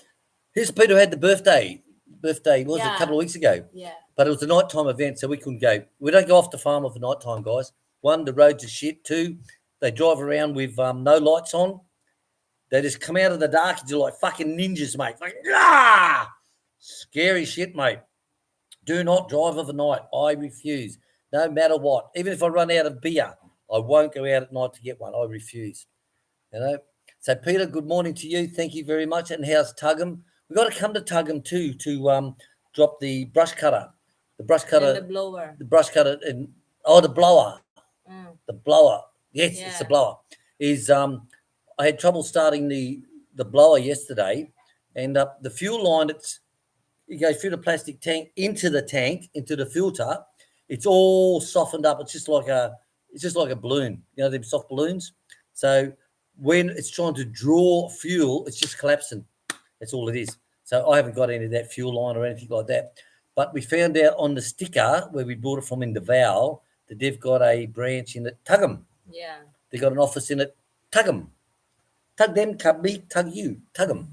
Here's Peter who had the birthday. Birthday was a couple of weeks ago.
Yeah.
But it was a nighttime event, so we couldn't go. We don't go off the farm off the nighttime, guys. One, the roads are shit. Two, they drive around with no lights on. They just come out of the dark and do like fucking ninjas, mate. Like, ah! Scary shit, mate. Do not drive overnight. I refuse. No matter what. Even if I run out of beer, I won't go out at night to get one. I refuse. You know. So Peter, good morning to you. Thank you very much. And how's Tuggum? We've got to come to Tuggum too to drop the brush cutter. The brush cutter.
And the blower.
The brush cutter and the blower. The blower. Yes, it's the blower. Is I had trouble starting the blower yesterday, and the fuel line, it goes through the plastic tank, into the filter. It's all softened up. It's just like a balloon, you know, them soft balloons. So when it's trying to draw fuel, it's just collapsing. That's all it is. So I haven't got any of that fuel line or anything like that. But we found out on the sticker where we bought it from in Davao that they've got a branch in it, Tuggum.
Yeah.
They've got an office in it, Tuggum. Tug them, tug me, tug you, Tuggum.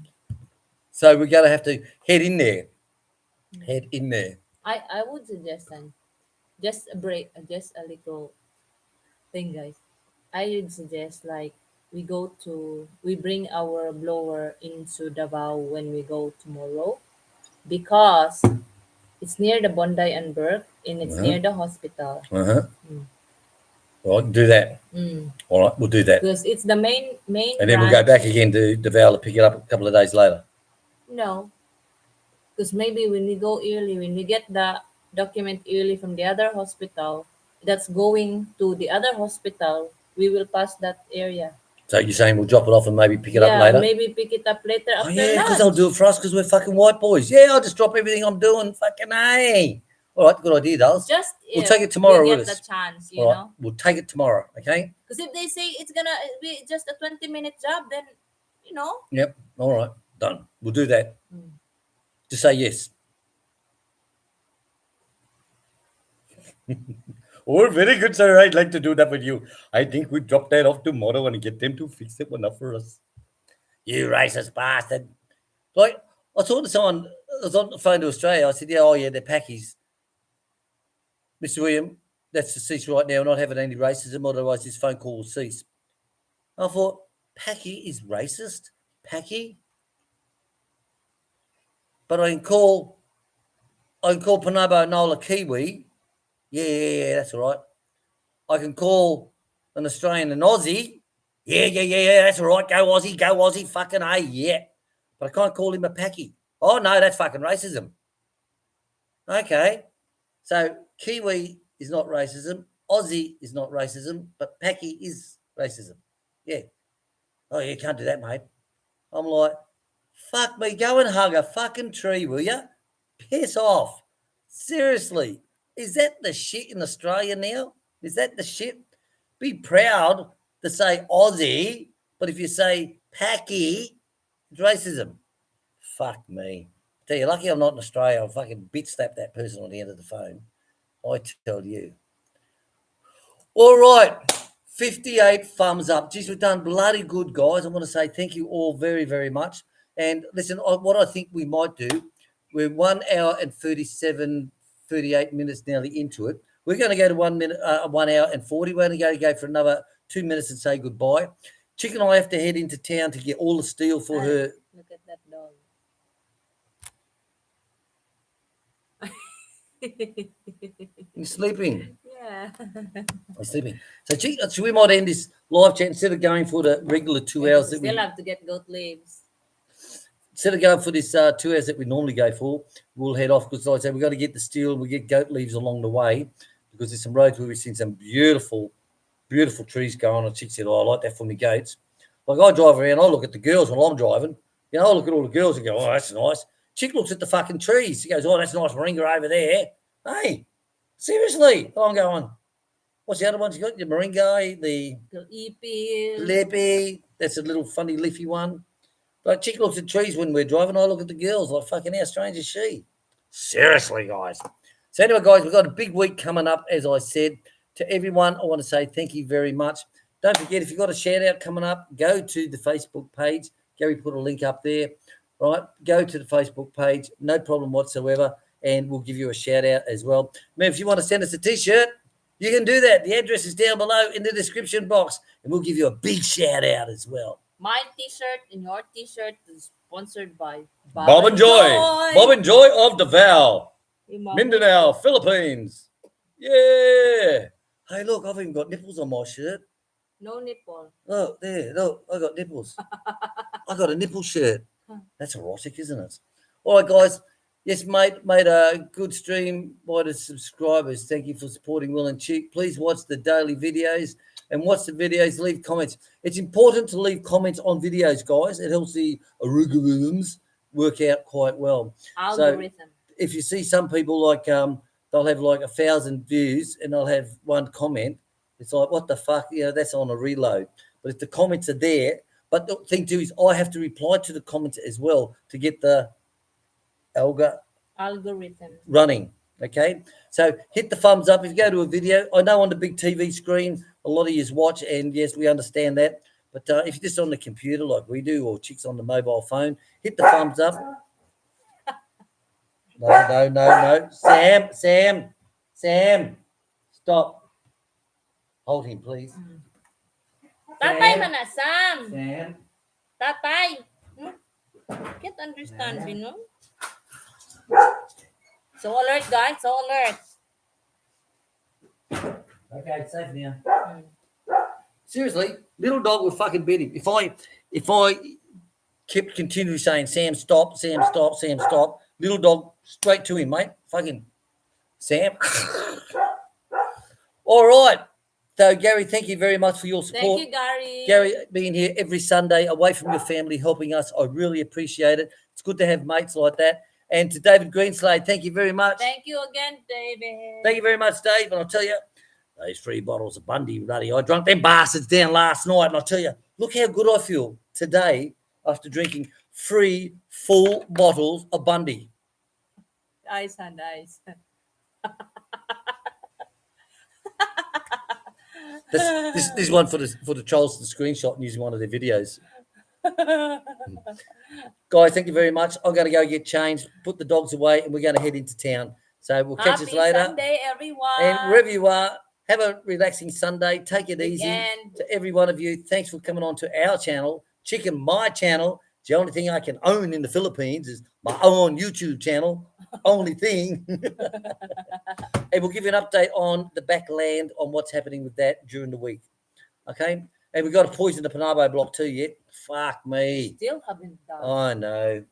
So we're going to have to head in there.
I would suggest just a break, just a little thing, guys. I would suggest like we bring our blower into Davao when we go tomorrow, because it's near the Bondi and Burke and it's near the hospital.
Well, do that. All right, we'll do that.
Because it's the main.
And then we'll go back again to Davao to pick it up a couple of days later.
No, because maybe when we go early, when we get the document early from the other hospital that's going to the other hospital, we will pass that area.
So you're saying we'll drop it off and maybe pick it up later?
Maybe pick it up later after
because they'll do it for us because we're fucking white boys. Yeah, I'll just drop everything I'm doing. Fucking A. All right, good idea, Dulles.
Just
we'll take it tomorrow
we
with
get
us.
the chance,
All right, we'll take it tomorrow, okay?
Because if they say it's gonna be just a 20-minute job, then
Yep. All right, done. We'll do that. Just say yes. Oh, very good, sir. I'd like to do that with you. I think we drop that off tomorrow and get them to fix it one up for us. You racist bastard. Like, I talked to someone, I was on the phone to Australia. I said, yeah, they're packies. Mr. William, that's to cease right now, not having any racism, otherwise this phone call will cease. I thought, Packy is racist? Packy? But I can call Panabo Nola Kiwi. Yeah, that's all right. I can call an Australian an Aussie. Yeah, that's all right. Go Aussie, fucking A, yeah. But I can't call him a Packy. Oh, no, that's fucking racism. Okay. So Kiwi is not racism. Aussie is not racism, but Packy is racism. Yeah. Oh, you can't do that, mate. I'm like, fuck me, go and hug a fucking tree, will you? Piss off. Seriously. Is that the shit in Australia now? Is that the shit? Be proud to say Aussie, but if you say Packy, it's racism. Fuck me. Tell you, lucky I'm not in Australia. I'll fucking bit slap that person on the end of the phone. I tell you. All right. 58 thumbs up. Geez, we've done bloody good, guys. I want to say thank you all very, very much. And listen, what I think we might do, we're 1 hour and 38 minutes nearly into it. We're going to go to 1 hour and 40. We're going to go for another 2 minutes and say goodbye. Chick and I have to head into town to get all the steel for her.
Look at that dog.
You're sleeping.
Yeah.
I'm sleeping. So we might end this live chat instead of going for the regular 2 hours.
Still have to get goat leaves.
Instead of going for this 2 hours that we normally go for, we'll head off because, like I say, we've got to get the steel. We get goat leaves along the way because there's some roads where we've seen some beautiful, beautiful trees going. And Chick said, I like that for my goats. Like I drive around, I look at the girls while I'm driving. You know, I look at all the girls and go, oh, that's nice. Chick looks at the fucking trees. He goes, oh, that's a nice moringa over there. Hey, seriously. I'm going, what's the other ones you got? The moringa, the Philippi. That's a little funny leafy one. But Chick looks at trees when we're driving. I look at the girls like, fucking how strange is she? Seriously, guys. So anyway, guys, we've got a big week coming up, as I said. To everyone, I want to say thank you very much. Don't forget, if you've got a shout out coming up, go to the Facebook page. Gary put a link up there, right? Go to the Facebook page, no problem whatsoever, and we'll give you a shout out as well. Man, if you want to send us a t-shirt, you can do that. The address is down below in the description box, and we'll give you a big shout out as well.
My t-shirt and your t-shirt is sponsored by
Bob and Joy of Davao, Mindanao, Philippines. Yeah. Hey, look, I've even got nipples on my shirt.
No nipple.
Look, there, look, I got nipples. I got a nipple shirt. That's erotic, isn't it? All right, guys. Yes, mate, made a good stream by the subscribers. Thank you for supporting Will and Chic. Please watch the daily videos and watch the videos. Leave comments. It's important to leave comments on videos, guys. It helps the algorithms work out quite well.
Algorithm.
So if you see some people like they'll have like 1,000 views and they'll have one comment, it's like, what the fuck? You know, that's on a reload. But if the comments are there, but the thing too is I have to reply to the comments as well to get the
algorithm
running. Okay, so hit the thumbs up if you go to a video. I know on the big TV screen a lot of you watch, and yes, we understand that, but if you're just on the computer like we do, or Chicks on the mobile phone, hit the thumbs up. No, Sam, stop, hold him please.
Tatay man na, Sam.
Sam,
Tatay. Can't understand, you know. So alert, guys. So alert.
okay, it's safe now. Seriously, little dog would fucking beat him. If I kept continually saying, Sam, stop, Sam, stop, Sam, stop, little dog straight to him, mate. Fucking Sam. All right. So, Gary, thank you very much for your support.
Thank you, Gary.
Gary, being here every Sunday, away from your family, helping us. I really appreciate it. It's good to have mates like that. And to David Greenslade, thank you very much.
Thank you again, David.
Thank you very much, Dave. And I'll tell you, those 3 bottles of Bundy, bloody, I drunk them bastards down last night. And I'll tell you, look how good I feel today after drinking 3 full bottles of Bundy.
Ice and ice.
This is one for the trolls to screenshot and using one of their videos. Guys, thank you very much. I'm going to go get changed, put the dogs away, and we're going to head into town. So we'll catch us later.
Happy Sunday, everyone.
And wherever you are, have a relaxing Sunday. Take it easy.
Weekend.
To every one of you, thanks for coming on to our channel, Chicken My Channel. It's the only thing I can own in the Philippines is my own YouTube channel. Only thing. And we'll give you an update on the backland on what's happening with that during the week. Okay? And we've got to poison the Panabo block too yet. Fuck me.
Still haven't done.
I know.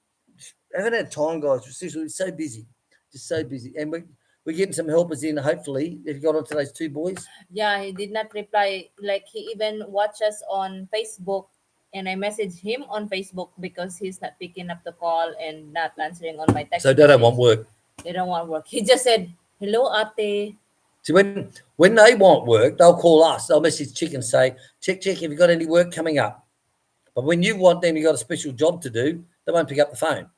I haven't had time, guys. We're so busy. Just so busy. And we're getting some helpers in, hopefully. Have you got onto those 2 boys?
Yeah, he did not reply. Like, he even watches on Facebook, and I messaged him on Facebook because he's not picking up the call and not answering on my text.
So they don't want work.
They don't want work. He just said, hello, ate.
See, when they want work, they'll call us. They'll message Chick and say, Chick, have you got any work coming up? But when you want them, you got a special job to do, they won't pick up the phone.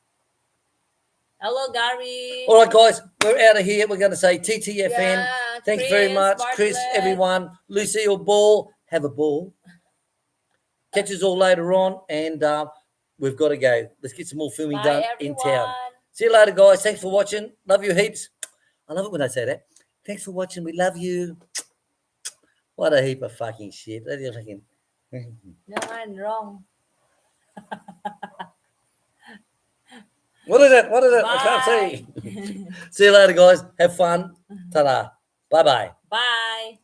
Hello, Gary.
All right, guys, we're out of here. We're going to say TTFN.
Yeah,
Thank you very much. Chris,
Bartlett.
everyone. Lucille Ball, have a ball. Catch us all later on, and we've got to go. Let's get some more filming
Bye,
done
everyone.
in town. See you later, guys. Thanks for watching. Love you heaps. I love it when they say that. Thanks for watching. We love you. What a heap of fucking shit.
No, I'm wrong.
What is it?
Bye.
I can't see. See you later, guys. Have fun. Ta-da. Bye-bye.
Bye.